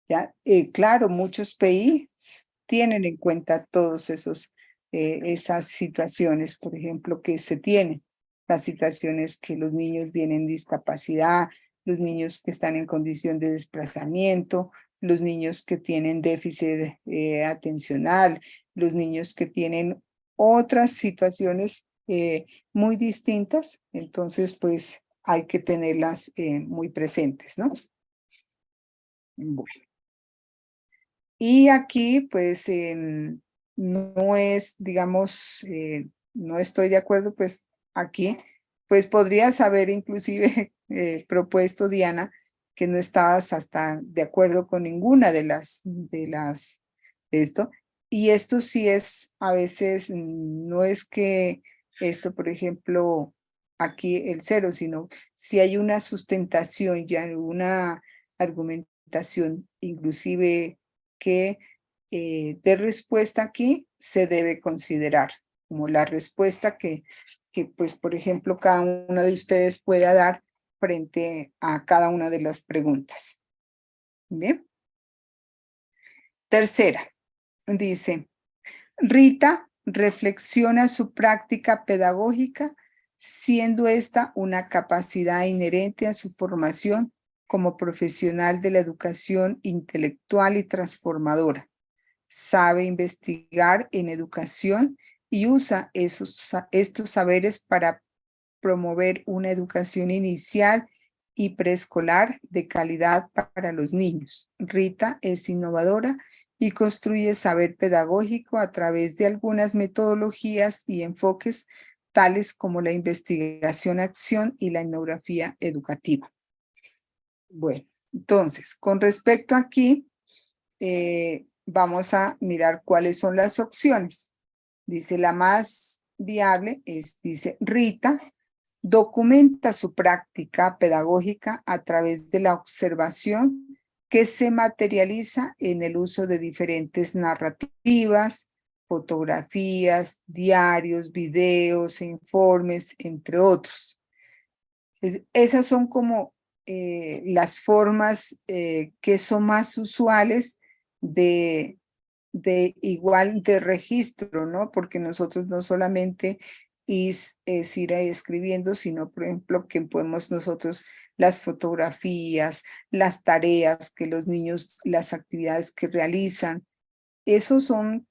¿Ya? Claro, muchos países tienen en cuenta todos esas situaciones, por ejemplo, que se tienen, las situaciones que los niños tienen discapacidad, los niños que están en condición de desplazamiento, los niños que tienen déficit atencional, los niños que tienen otras situaciones muy distintas, entonces pues hay que tenerlas muy presentes, ¿no? Bueno. Y aquí, pues, no es, digamos, no estoy de acuerdo, pues, aquí, pues, podrías haber inclusive propuesto, Diana, que no estabas hasta de acuerdo con ninguna de esto. Y esto sí es, a veces, no es que esto, por ejemplo, aquí el cero, sino si hay una sustentación, ya una argumentación, inclusive que de respuesta aquí se debe considerar como la respuesta que pues, por ejemplo, cada uno de ustedes pueda dar frente a cada una de las preguntas. Bien. Tercera, dice, Rita reflexiona su práctica pedagógica, siendo esta una capacidad inherente a su formación como profesional de la educación intelectual y transformadora. Sabe investigar en educación y usa estos saberes para promover una educación inicial y preescolar de calidad para los niños. Rita es innovadora y construye saber pedagógico a través de algunas metodologías y enfoques tales como la investigación-acción y la etnografía educativa. Bueno, entonces, con respecto aquí, vamos a mirar cuáles son las opciones. Dice, la más viable dice, Rita documenta su práctica pedagógica a través de la observación que se materializa en el uso de diferentes narrativas, fotografías, diarios, videos, informes, entre otros. Esas son como las formas que son más usuales de igual de registro, ¿no? Porque nosotros no solamente es ir ahí escribiendo, sino, por ejemplo, que podemos nosotros las fotografías, las tareas que los niños, las actividades que realizan, esos son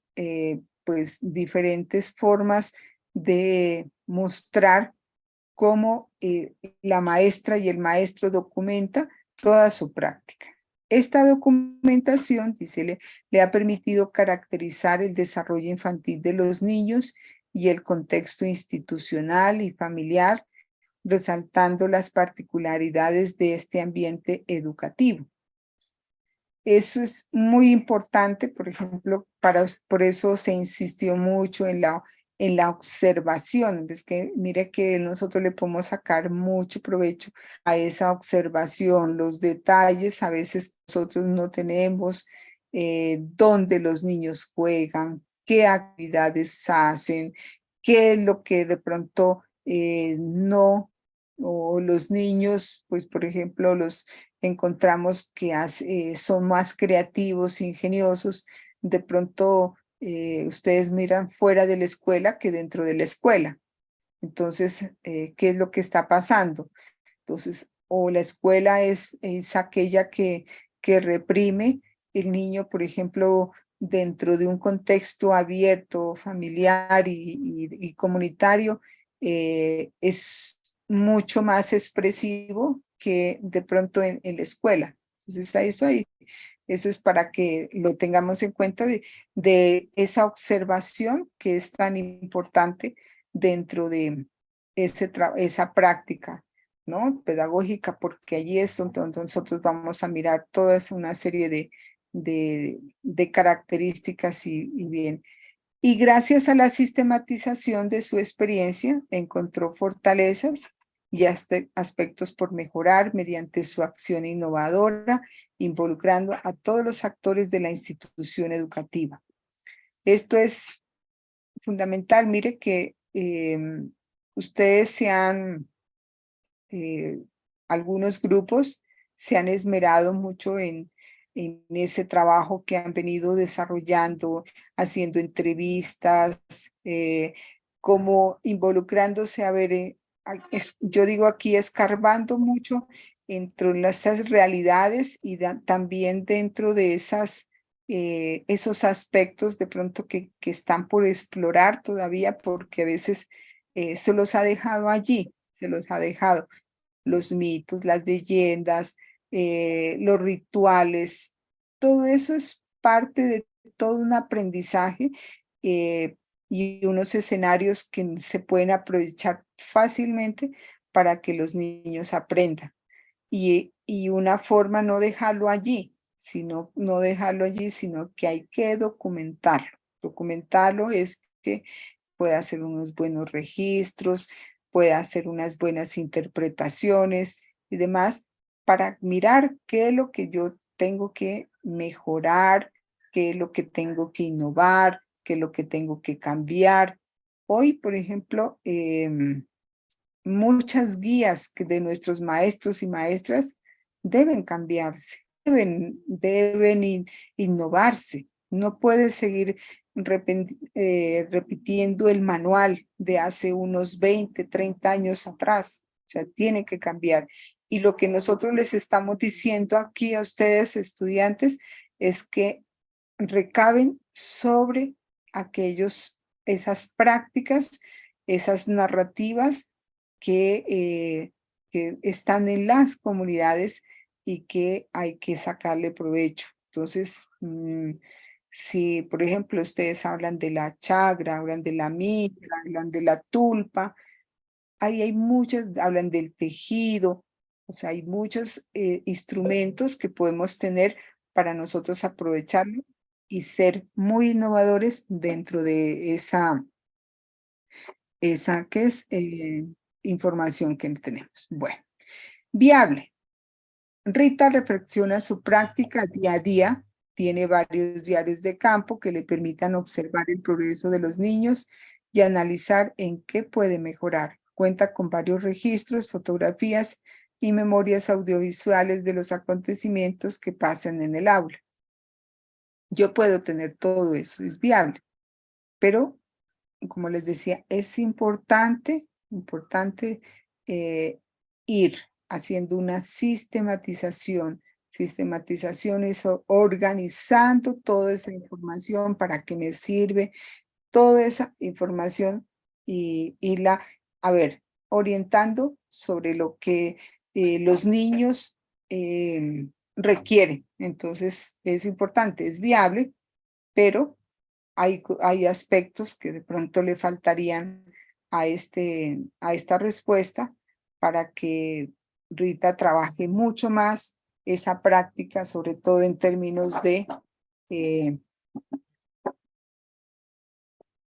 pues diferentes formas de mostrar cómo la maestra y el maestro documenta toda su práctica. Esta documentación, dice, le ha permitido caracterizar el desarrollo infantil de los niños y el contexto institucional y familiar, resaltando las particularidades de este ambiente educativo. Eso es muy importante, por ejemplo, por eso se insistió mucho en la observación. Es que mire que nosotros le podemos sacar mucho provecho a esa observación, los detalles a veces nosotros no tenemos, dónde los niños juegan, qué actividades hacen, qué es lo que de pronto no, o los niños, pues por ejemplo, los encontramos que son más creativos, ingeniosos, de pronto ustedes miran fuera de la escuela que dentro de la escuela. Entonces, ¿qué es lo que está pasando? Entonces, o la escuela es aquella que reprime el niño, por ejemplo, dentro de un contexto abierto, familiar y comunitario, es mucho más expresivo que de pronto en la escuela. Entonces, eso es para que lo tengamos en cuenta de esa observación que es tan importante dentro de esa práctica, ¿no? Pedagógica, porque allí es donde nosotros vamos a mirar toda una serie de características y bien. Y gracias a la sistematización de su experiencia, encontró fortalezas y aspectos por mejorar mediante su acción innovadora, involucrando a todos los actores de la institución educativa. Esto es fundamental. Mire que ustedes algunos grupos se han esmerado mucho en ese trabajo que han venido desarrollando, haciendo entrevistas, como involucrándose a ver, yo digo aquí escarbando mucho entre esas realidades y también dentro de esos aspectos de pronto que están por explorar todavía, porque a veces se los ha dejado allí, se los ha dejado los mitos, las leyendas, los rituales, todo eso es parte de todo un aprendizaje y unos escenarios que se pueden aprovechar fácilmente para que los niños aprendan. Y una forma no dejarlo allí, sino que hay que documentarlo. Documentarlo es que pueda hacer unos buenos registros, pueda hacer unas buenas interpretaciones y demás, para mirar qué es lo que yo tengo que mejorar, qué es lo que tengo que innovar, qué es lo que tengo que cambiar. Hoy, por ejemplo, muchas guías de nuestros maestros y maestras deben cambiarse, deben innovarse. No puede seguir repitiendo el manual de hace unos 20, 30 años atrás. O sea, tiene que cambiar. Y lo que nosotros les estamos diciendo aquí a ustedes, estudiantes, es que recaben sobre esas prácticas, esas narrativas que están en las comunidades y que hay que sacarle provecho. Entonces, si por ejemplo ustedes hablan de la chagra, hablan de la mitra, hablan de la tulpa, ahí hay muchas, hablan del tejido, o sea, hay muchos instrumentos que podemos tener para nosotros aprovecharlo y ser muy innovadores dentro de esa que es información que tenemos. Bueno, viable. Rita reflexiona su práctica día a día, tiene varios diarios de campo que le permitan observar el progreso de los niños y analizar en qué puede mejorar. Cuenta con varios registros, fotografías y memorias audiovisuales de los acontecimientos que pasan en el aula. Yo puedo tener todo eso, es viable, pero como les decía, es importante ir haciendo una sistematización. Sistematización es organizando toda esa información, para qué me sirve toda esa información y irla, orientando sobre lo que los niños requiere. Entonces es importante, es viable, pero hay aspectos que de pronto le faltarían a esta respuesta para que Rita trabaje mucho más esa práctica, sobre todo en términos de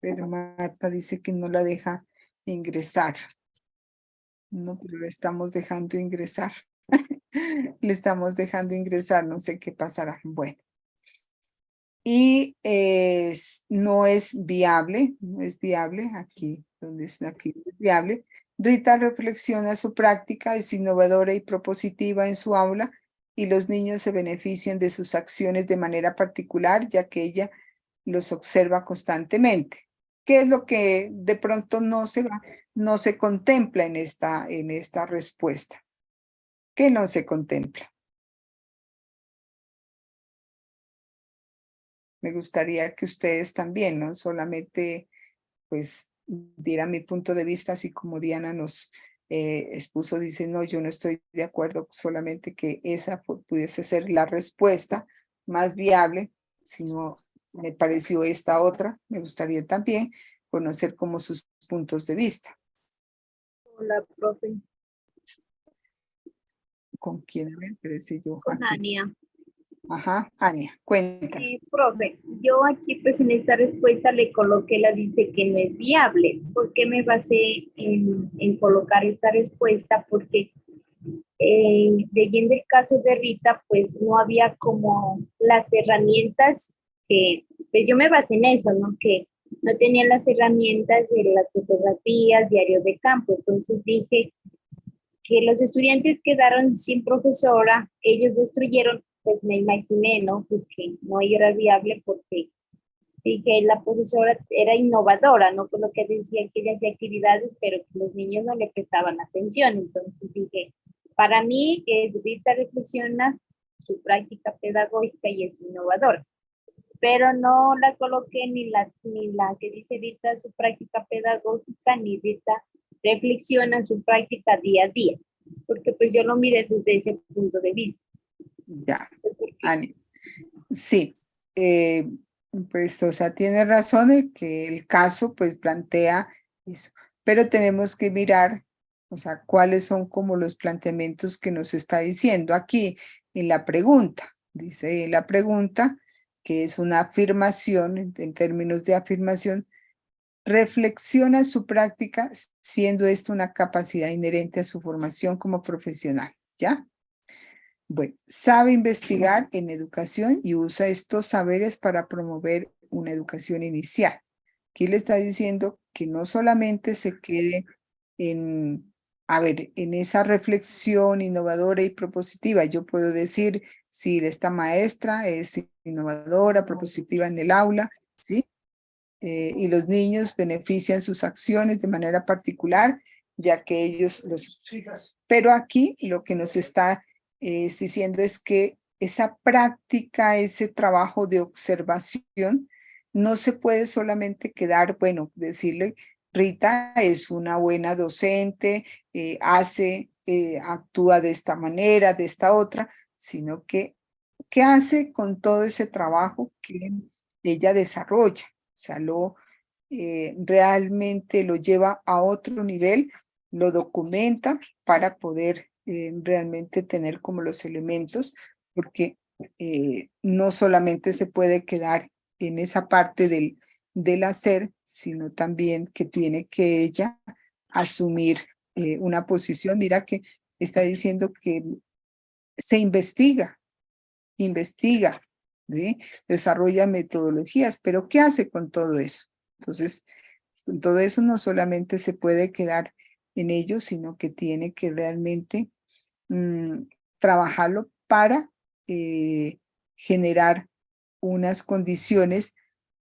pero Marta dice que no la deja ingresar. No, pero la estamos dejando ingresar. Le estamos dejando ingresar, no sé qué pasará. Bueno. Y no es viable, aquí, donde está aquí, no es viable. Rita reflexiona su práctica, es innovadora y propositiva en su aula y los niños se benefician de sus acciones de manera particular, ya que ella los observa constantemente. ¿Qué es lo que de pronto no se contempla en esta respuesta? ¿Qué no se contempla? Me gustaría que ustedes también, no solamente, pues, dieran mi punto de vista, así como Diana nos expuso, dice, no, yo no estoy de acuerdo, solamente que esa pudiese ser la respuesta más viable, sino me pareció esta otra, me gustaría también conocer como sus puntos de vista. Hola, profe. ¿Con quién? A ver, parece yo Con aquí. Ania. Ajá, Ania, cuenta. Sí, profe, yo aquí pues en esta respuesta le coloqué la dice que no es viable. ¿Por qué me basé en colocar esta respuesta? Porque leyendo el caso de Rita, pues no había como las herramientas que, pues yo me basé en eso, ¿no? Que no tenían las herramientas de las fotografías, diarios de campo. Entonces dije que los estudiantes quedaron sin profesora, ellos destruyeron, pues me imaginé, ¿no? Pues que no era viable porque dije, la profesora era innovadora, ¿no? Con lo que decía que ella hacía actividades, pero que los niños no le prestaban atención. Entonces dije, para mí, Rita reflexiona su práctica pedagógica y es innovadora, pero no la coloqué ni la que dice Rita su práctica pedagógica, ni Rita reflexiona su práctica día a día, porque pues yo lo miré desde ese punto de vista. Ya, Ani. Sí, pues, o sea, tiene razón en que el caso, pues, plantea eso, pero tenemos que mirar, o sea, cuáles son como los planteamientos que nos está diciendo aquí en la pregunta. Dice la pregunta, que es una afirmación, en términos de afirmación, reflexiona su práctica siendo esto una capacidad inherente a su formación como profesional, ¿ya? Bueno, sabe investigar en educación y usa estos saberes para promover una educación inicial. Aquí le está diciendo que no solamente se quede en esa reflexión innovadora y propositiva. Yo puedo decir, si esta maestra es innovadora, propositiva en el aula, ¿sí? Y los niños benefician sus acciones de manera particular, ya que ellos los... Pero aquí lo que nos está diciendo es que esa práctica, ese trabajo de observación, no se puede solamente quedar, bueno, decirle, Rita es una buena docente, actúa de esta manera, de esta otra, sino que, ¿qué hace con todo ese trabajo que ella desarrolla? O sea, realmente lo lleva a otro nivel, lo documenta para poder realmente tener como los elementos, porque no solamente se puede quedar en esa parte del hacer, sino también que tiene que ella asumir una posición. Mira que está diciendo que se investiga, ¿sí? Desarrolla metodologías, pero ¿qué hace con todo eso? Entonces, con todo eso no solamente se puede quedar en ello, sino que tiene que realmente trabajarlo para generar unas condiciones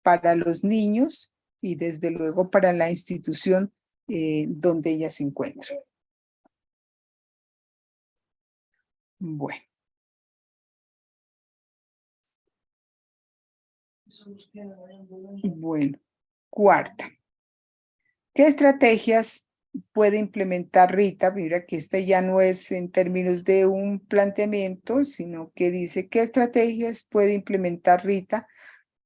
para los niños y desde luego para la institución donde ella se encuentra. Bueno. Bueno, cuarta. ¿Qué estrategias puede implementar Rita? Mira que esta ya no es en términos de un planteamiento, sino que dice qué estrategias puede implementar Rita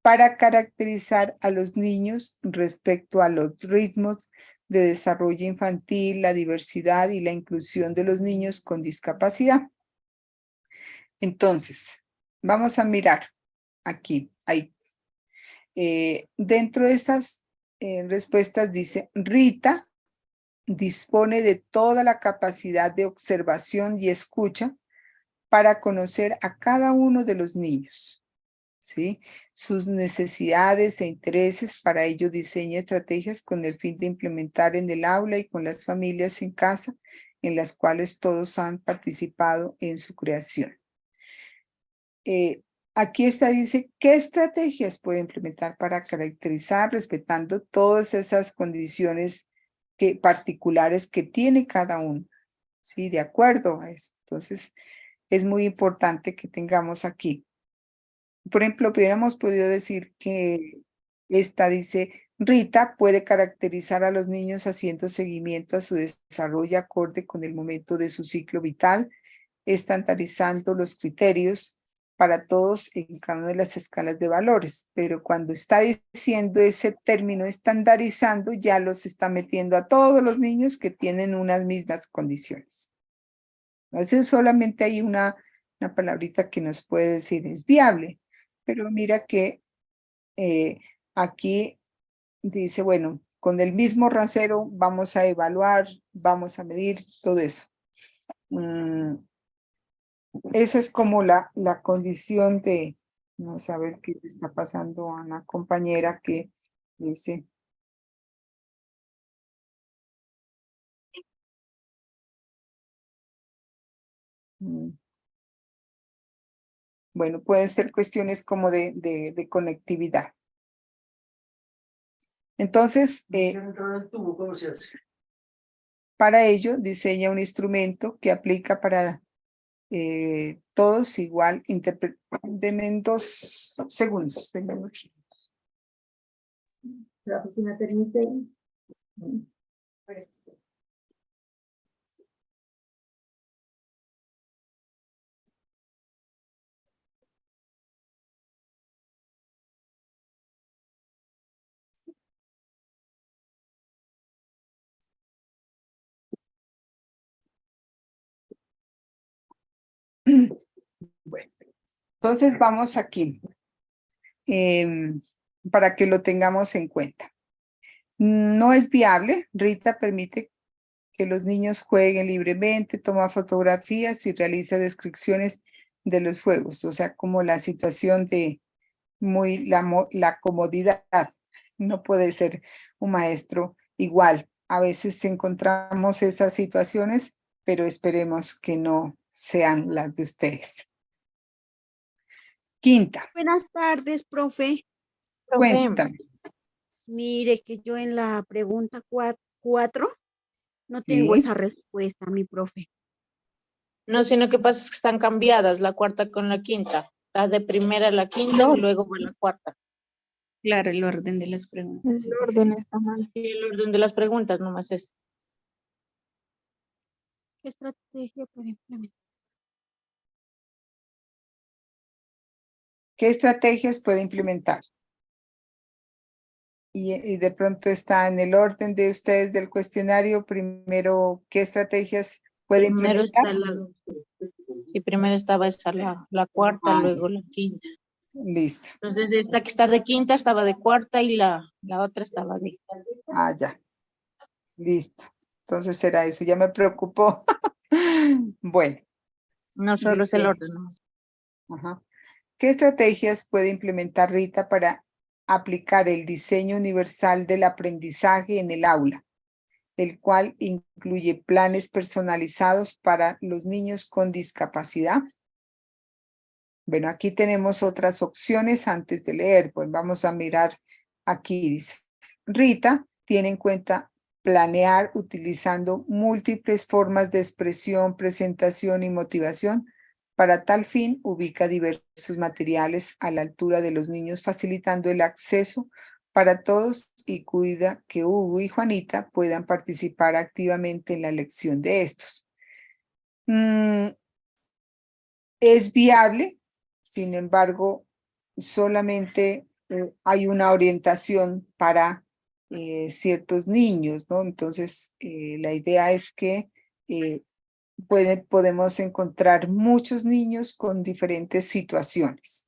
para caracterizar a los niños respecto a los ritmos de desarrollo infantil, la diversidad y la inclusión de los niños con discapacidad. Entonces, vamos a mirar aquí, ahí. Dentro de estas respuestas dice, Rita dispone de toda la capacidad de observación y escucha para conocer a cada uno de los niños, ¿sí? Sus necesidades e intereses. Para ello diseña estrategias con el fin de implementar en el aula y con las familias en casa, en las cuales todos han participado en su creación. Aquí dice, ¿qué estrategias puede implementar para caracterizar, respetando todas esas condiciones particulares que tiene cada uno? ¿Sí? De acuerdo a eso. Entonces, es muy importante que tengamos aquí. Por ejemplo, hubiéramos podido decir que esta dice, Rita puede caracterizar a los niños haciendo seguimiento a su desarrollo acorde con el momento de su ciclo vital, estandarizando los criterios para todos en cada una de las escalas de valores. Pero cuando está diciendo ese término estandarizando, ya los está metiendo a todos los niños que tienen unas mismas condiciones. Entonces solamente hay una palabrita que nos puede decir es viable, pero mira que aquí dice, bueno, con el mismo rasero vamos a evaluar, vamos a medir todo eso. Esa es como la condición de, vamos a ver qué le está pasando a una compañera que dice. Bueno, pueden ser cuestiones como de conectividad. Entonces, para ello diseña un instrumento que aplica para todos igual. Deme en 2 segundos. La oficina permite. Bueno, entonces vamos aquí para que lo tengamos en cuenta. No es viable. Rita permite que los niños jueguen libremente, toma fotografías y realiza descripciones de los juegos. O sea, como la situación de la comodidad. No puede ser un maestro igual. A veces encontramos esas situaciones, pero esperemos que no sean las de ustedes. Quinta. Buenas tardes, profe. Cuéntame. Mire que yo en la pregunta 4 no tengo esa respuesta, mi profe. No, sino que pasa es que están cambiadas la cuarta con la quinta. La de primera a la quinta y luego va la cuarta. Claro, el orden de las preguntas. El orden está mal. Sí, el orden de las preguntas nomás es. ¿Qué estrategia puede implementar? ¿Qué estrategias puede implementar? Y de pronto está en el orden de ustedes del cuestionario. Primero, ¿qué estrategias puede Primero implementar? Sí, primero estaba esa la cuarta, luego la quinta. Listo. Entonces, esta que está de quinta estaba de cuarta y la otra estaba de. Ah, ya. Listo. Entonces era eso. Ya me preocupó. Bueno. No solo es el orden. Ajá. ¿Qué estrategias puede implementar Rita para aplicar el diseño universal del aprendizaje en el aula, el cual incluye planes personalizados para los niños con discapacidad? Bueno, aquí tenemos otras opciones antes de leer. Pues vamos a mirar aquí. Dice, Rita tiene en cuenta planear utilizando múltiples formas de expresión, presentación y motivación. Para tal fin, ubica diversos materiales a la altura de los niños, facilitando el acceso para todos y cuida que Hugo y Juanita puedan participar activamente en la elección de estos. Es viable, sin embargo, solamente hay una orientación para ciertos niños, ¿no? Entonces, la idea es que podemos encontrar muchos niños con diferentes situaciones.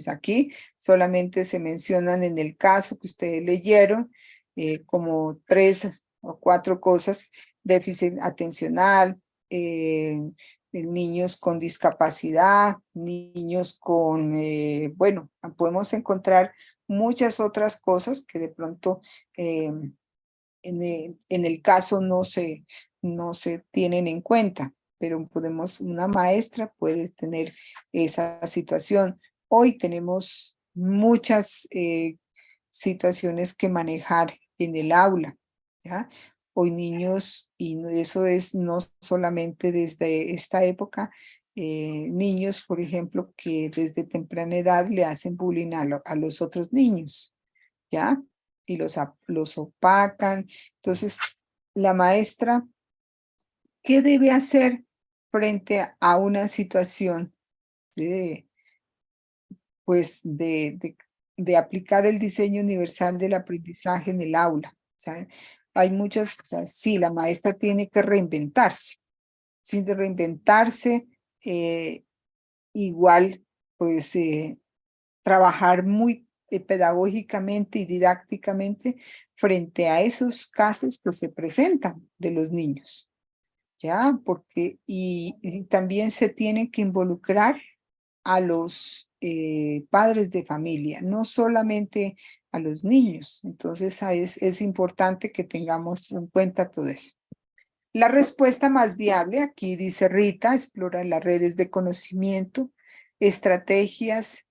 Aquí solamente se mencionan en el caso que ustedes leyeron como 3 o 4 cosas: déficit atencional, niños con discapacidad, niños con, bueno, podemos encontrar muchas otras cosas que de pronto en el caso no se tienen en cuenta, pero una maestra puede tener esa situación. Hoy tenemos muchas situaciones que manejar en el aula, ¿ya? Hoy niños, y eso es no solamente desde esta época, niños, por ejemplo, que desde temprana edad le hacen bullying a los otros niños, ¿ya? Y los opacan. Entonces, la maestra, ¿qué debe hacer frente a una situación pues de aplicar el diseño universal del aprendizaje en el aula? O sea, hay muchas, o sea, sí, la maestra tiene que reinventarse. Sin de reinventarse, igual, pues, trabajar muy pedagógicamente y didácticamente frente a esos casos que se presentan de los niños, ¿ya? Porque, y también se tiene que involucrar a los padres de familia, no solamente a los niños. Entonces, es importante que tengamos en cuenta todo eso. La respuesta más viable, aquí dice Rita, explora las redes de conocimiento, estrategias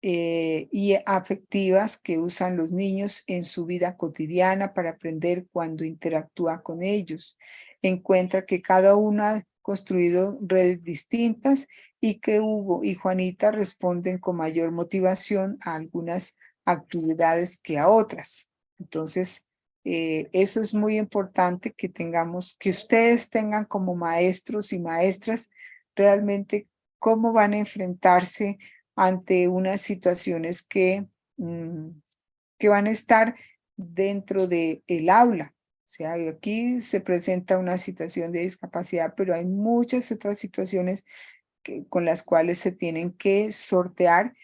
y afectivas que usan los niños en su vida cotidiana para aprender cuando interactúa con ellos. Encuentra que cada uno ha construido redes distintas y que Hugo y Juanita responden con mayor motivación a algunas actividades que a otras. Entonces, eso es muy importante que ustedes tengan como maestros y maestras realmente cómo van a enfrentarse ante unas situaciones que van a estar dentro del aula. O sea, aquí se presenta una situación de discapacidad, pero hay muchas otras situaciones con las cuales se tienen que sortear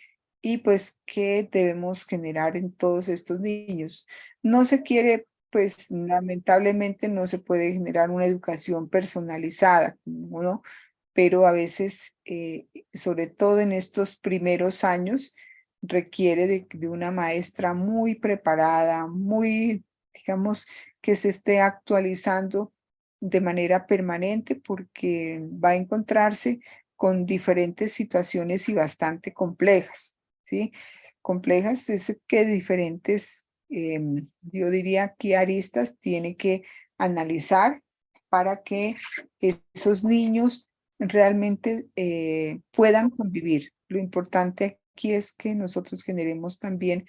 y pues que debemos generar en todos estos niños. No se quiere, pues lamentablemente no se puede generar una educación personalizada, ¿no? Pero a veces, sobre todo en estos primeros años, requiere de una maestra muy preparada, muy, digamos, que se esté actualizando de manera permanente, porque va a encontrarse con diferentes situaciones y bastante complejas, ¿sí? Complejas es que diferentes, yo diría que aristas tiene que analizar para que esos niños realmente puedan convivir. Lo importante aquí es que nosotros generemos también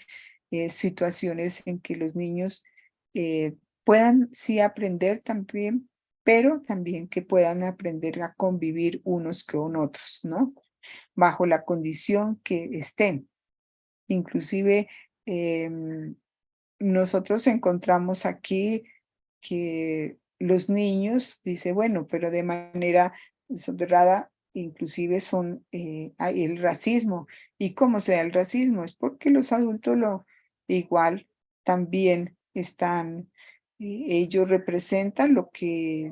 situaciones en que los niños puedan sí aprender también, pero también que puedan aprender a convivir unos con otros, ¿no? Bajo la condición que estén. Inclusive nosotros encontramos aquí que los niños, dice, bueno, pero de manera soterrada, inclusive hay el racismo. ¿Y cómo se da el racismo? Es porque los adultos igual también están, ellos representan lo que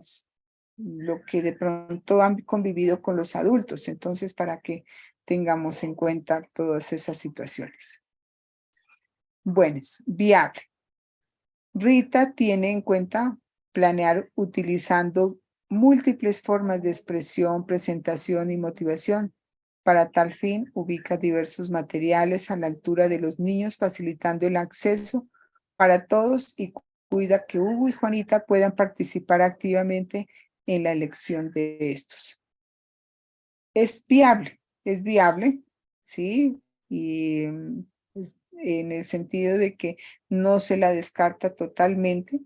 de pronto han convivido con los adultos. Entonces, para que tengamos en cuenta todas esas situaciones. Bueno, viable. Rita tiene en cuenta planear utilizando múltiples formas de expresión, presentación y motivación. Para tal fin, ubica diversos materiales a la altura de los niños, facilitando el acceso para todos y cuida que Hugo y Juanita puedan participar activamente en la elección de estos. Es viable, ¿sí? Y en el sentido de que no se la descarta totalmente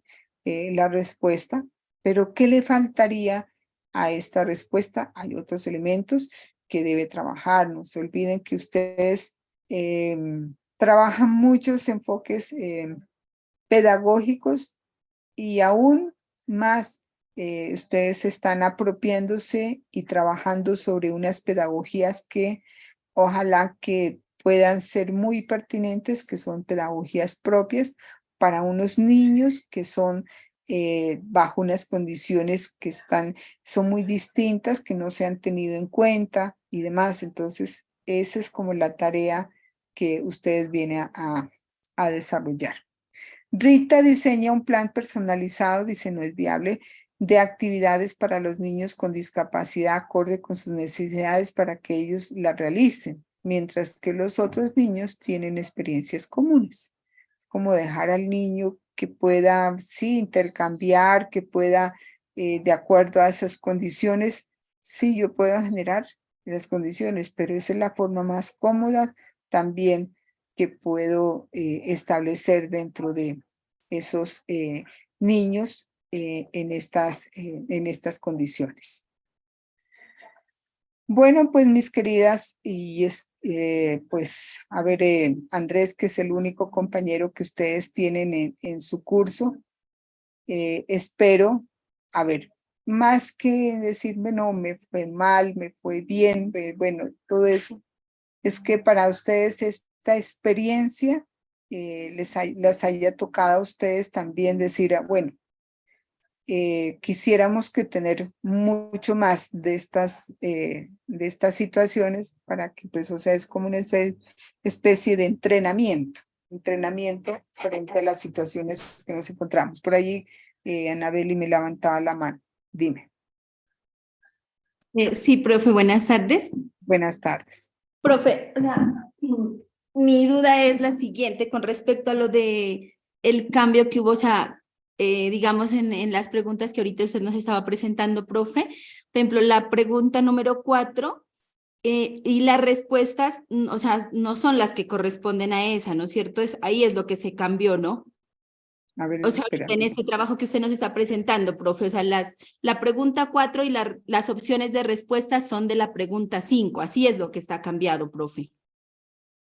la respuesta, pero ¿qué le faltaría a esta respuesta? Hay otros elementos que debe trabajar. No se olviden que ustedes trabajan muchos enfoques pedagógicos y aún más ustedes están apropiándose y trabajando sobre unas pedagogías que ojalá que puedan ser muy pertinentes, que son pedagogías propias para unos niños que son bajo unas condiciones que son muy distintas, que no se han tenido en cuenta y demás. Entonces, esa es como la tarea que ustedes vienen a desarrollar. Rita diseña un plan personalizado, dice no es viable, de actividades para los niños con discapacidad acorde con sus necesidades para que ellos la realicen, mientras que los otros niños tienen experiencias comunes. Es como dejar al niño que pueda, sí, intercambiar, que pueda, de acuerdo a esas condiciones, sí, yo puedo generar las condiciones, pero esa es la forma más cómoda también que puedo establecer dentro de esos niños en estas condiciones. Bueno, pues mis queridas, y pues a ver, Andrés, que es el único compañero que ustedes tienen en su curso, espero, a ver, más que decirme no, me fue mal, me fue bien, bueno, todo eso, es que para ustedes esta experiencia les haya tocado a ustedes también decir, bueno, quisiéramos que tener mucho más de estas situaciones para que, pues, o sea, es como una especie de entrenamiento frente a las situaciones que nos encontramos. Por allí, Anabeli me levantaba la mano. Dime. Sí, profe, buenas tardes. Buenas tardes. Profe, o sea, mi duda es la siguiente con respecto a lo de el cambio que hubo, o sea, digamos en las preguntas que ahorita usted nos estaba presentando, profe. Por ejemplo, la pregunta número 4 y las respuestas, o sea, no son las que corresponden a esa, ¿no es cierto? Ahí es lo que se cambió, ¿no? A ver, O sea, en este trabajo que usted nos está presentando, profe, o sea, la pregunta 4 y las opciones de respuesta son de la pregunta 5, así es lo que está cambiado, profe.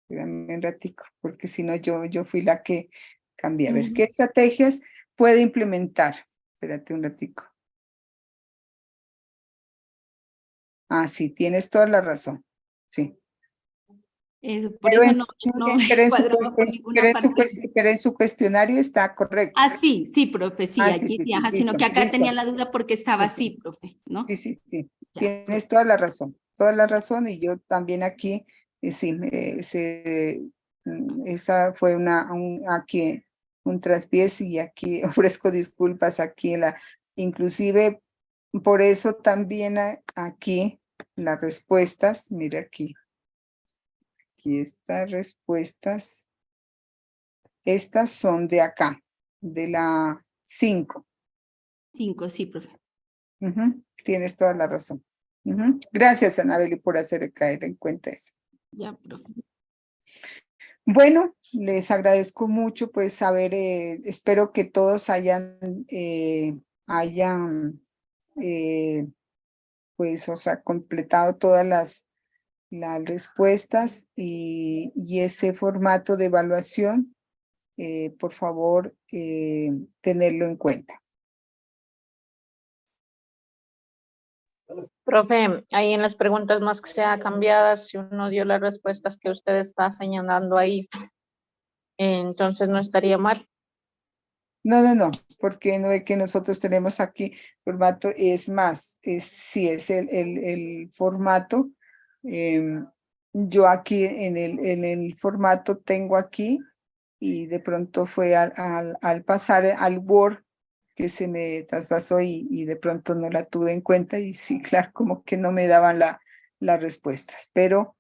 Espérame un ratico, porque si no yo fui la que cambié. A ver, ¿qué estrategias puede implementar? Espérate un ratico. Ah, sí, tienes toda la razón. Sí. Eso, por eso no cuadraba con ninguna parte. Pero en su cuestionario está correcto. Ah, sí, sí, profe, sí, allí sí, ajá, sino listo, que acá listo. tenía la duda porque estaba así, profe, ¿no? Sí. Ya, Tienes toda la razón, y yo también aquí, sí, esa fue aquí un traspiés y aquí ofrezco disculpas aquí, inclusive por eso también aquí las respuestas, mira aquí estas respuestas, estas son de acá, de la 5. 5, sí, profe. Tienes toda la razón. Gracias, Anabeli, por hacer caer en cuenta eso. Ya, profe. Bueno, les agradezco mucho, pues, saber, espero que todos hayan pues, o sea, completado todas las respuestas y ese formato de evaluación, por favor, tenerlo en cuenta. Profe, ahí en las preguntas más que sea cambiadas, si uno dio las respuestas que usted está señalando ahí, entonces no estaría mal. No, porque no es que nosotros tenemos aquí formato, es más, sí es el formato. Yo aquí en el formato tengo aquí y de pronto fue al pasar al Word que se me traspasó y de pronto no la tuve en cuenta y sí, claro, como que no me daban las respuestas, pero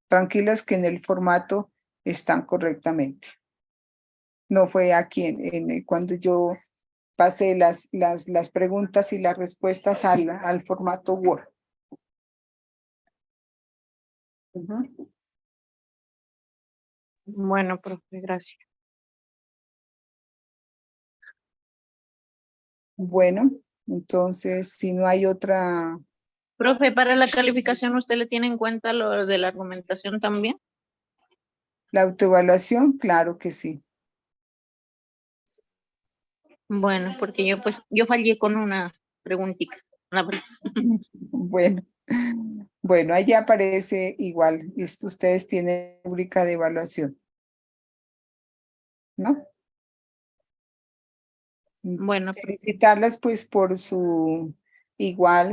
tranquilos que en el formato están correctamente. No fue aquí cuando yo pasé las preguntas y las respuestas al formato Word. Bueno, profe, gracias. Bueno, entonces, si no hay otra, Profe, para la calificación, ¿usted le tiene en cuenta lo de la argumentación también? la autoevaluación, claro que sí. Bueno, porque yo fallé con una preguntita. Bueno, bueno, allí aparece igual. Ustedes tienen rúbrica de evaluación, ¿no? Bueno, felicitarlas pues por su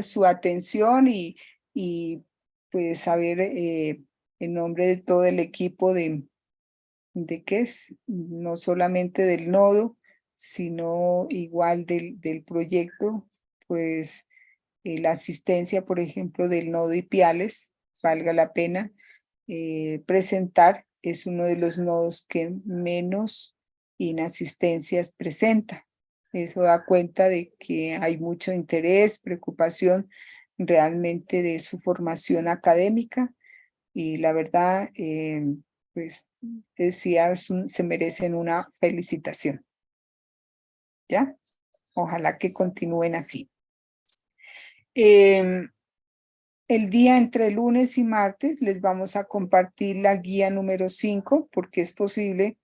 su atención y pues saber en nombre de todo el equipo de qué es, no solamente del nodo, sino igual del proyecto, pues la asistencia, por ejemplo, del nodo Ipiales, valga la pena presentar, es uno de los nodos que menos inasistencias presenta. Eso da cuenta de que hay mucho interés, preocupación realmente de su formación académica y la verdad, pues decía, se merecen una felicitación. ¿Ya? Ojalá que continúen así. El día entre lunes y martes les vamos a compartir la guía número 5 porque es posible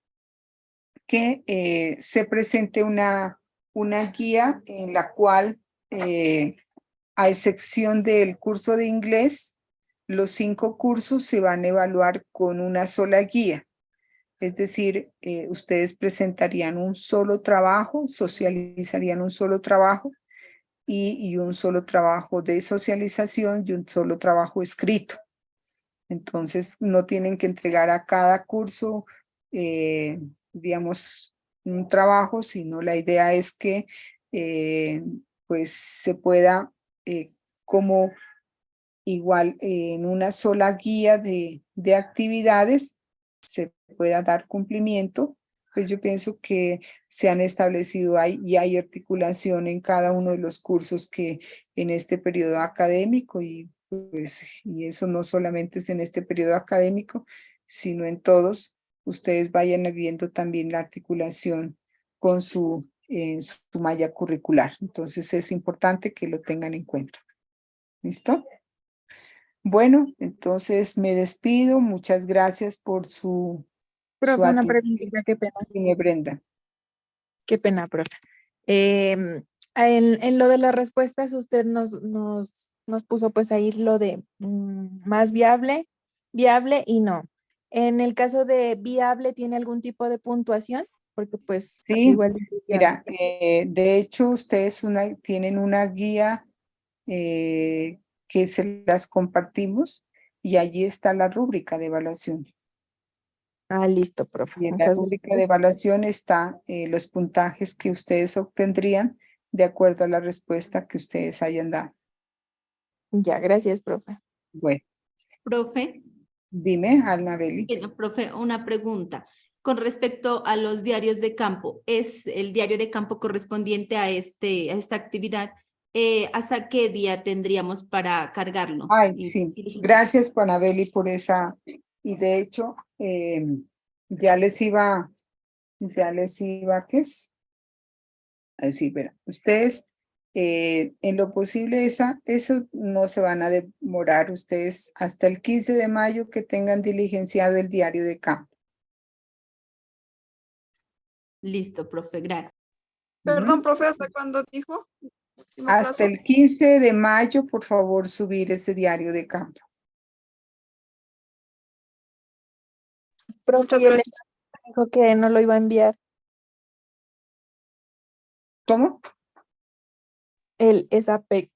que se presente una guía en la cual, a excepción del curso de inglés, los 5 cursos se van a evaluar con una sola guía. Es decir, ustedes presentarían un solo trabajo, socializarían un solo trabajo y un solo trabajo de socialización y un solo trabajo escrito. Entonces, no tienen que entregar a cada curso, digamos, un trabajo, sino la idea es que pues se pueda como igual en una sola guía de actividades se pueda dar cumplimiento. Pues yo pienso que se han establecido y hay articulación en cada uno de los cursos que en este periodo académico y eso no solamente es en este periodo académico, sino en todos, ustedes vayan viendo también la articulación con su malla curricular. Entonces es importante que lo tengan en cuenta. ¿Listo? Bueno, entonces me despido. Muchas gracias por su Profe, una atención. preguntita, qué pena. Dime, Brenda. Qué pena, profe. En lo de las respuestas, usted nos puso pues ahí lo de más viable y no. En el caso de viable, ¿tiene algún tipo de puntuación? Porque pues Sí, igual. mira, de hecho ustedes tienen una guía que se las compartimos y allí está la rúbrica de evaluación. Ah, listo, profe. Y en la Muchas rúbrica gracias. de evaluación está los puntajes que ustedes obtendrían de acuerdo a la respuesta que ustedes hayan dado. Ya, gracias, profe. Bueno, Profe, dime, Alnabeli. profe, una pregunta. Con respecto a los diarios de campo, ¿es el diario de campo correspondiente a esta actividad? ¿Hasta qué día tendríamos para cargarlo? Ay, sí. Gracias, Juanabeli, por esa. Y de hecho, ya les iba, ¿qué es? A decir, verá, ustedes, en lo posible, eso no se van a demorar ustedes hasta el 15 de mayo que tengan diligenciado el diario de campo. Listo, profe, gracias. Perdón, profe, ¿hasta cuándo dijo? Hasta el 15 de mayo, por favor, subir ese diario de campo. Profe, Muchas y él gracias. dijo que no lo iba a enviar. ¿Cómo? El ESAPEC.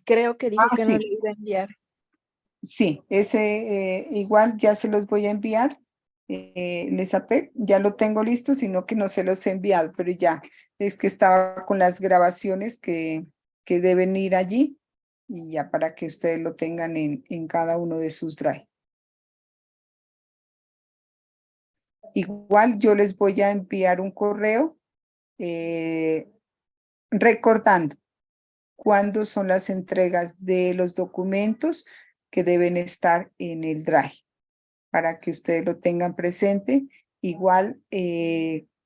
Creo que dijo que no Sí. lo iba a enviar. Sí, ese igual ya se los voy a enviar. Les apego, ya lo tengo listo, sino que no se los he enviado, pero ya es que estaba con las grabaciones que deben ir allí y ya para que ustedes lo tengan en cada uno de sus drive. Igual yo les voy a enviar un correo recordando cuándo son las entregas de los documentos que deben estar en el drive. para que ustedes lo tengan presente. Igual,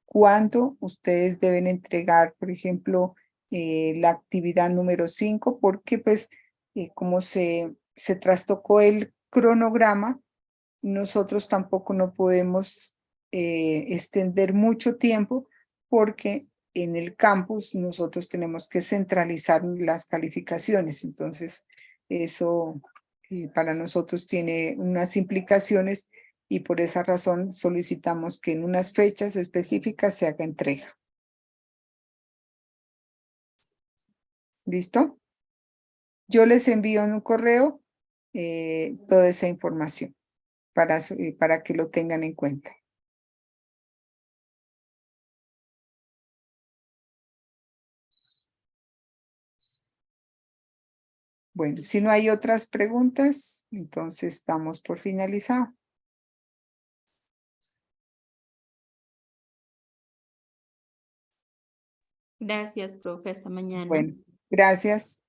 cuando ustedes deben entregar, por ejemplo, la actividad número 5, porque pues como se trastocó el cronograma, nosotros tampoco no podemos extender mucho tiempo porque en el campus nosotros tenemos que centralizar las calificaciones. Entonces, eso para nosotros tiene unas implicaciones y por esa razón solicitamos que en unas fechas específicas se haga entrega. ¿Listo? Yo les envío en un correo toda esa información para que lo tengan en cuenta. Bueno, si no hay otras preguntas, entonces estamos por finalizado. Gracias, profe. Hasta mañana. Bueno, gracias.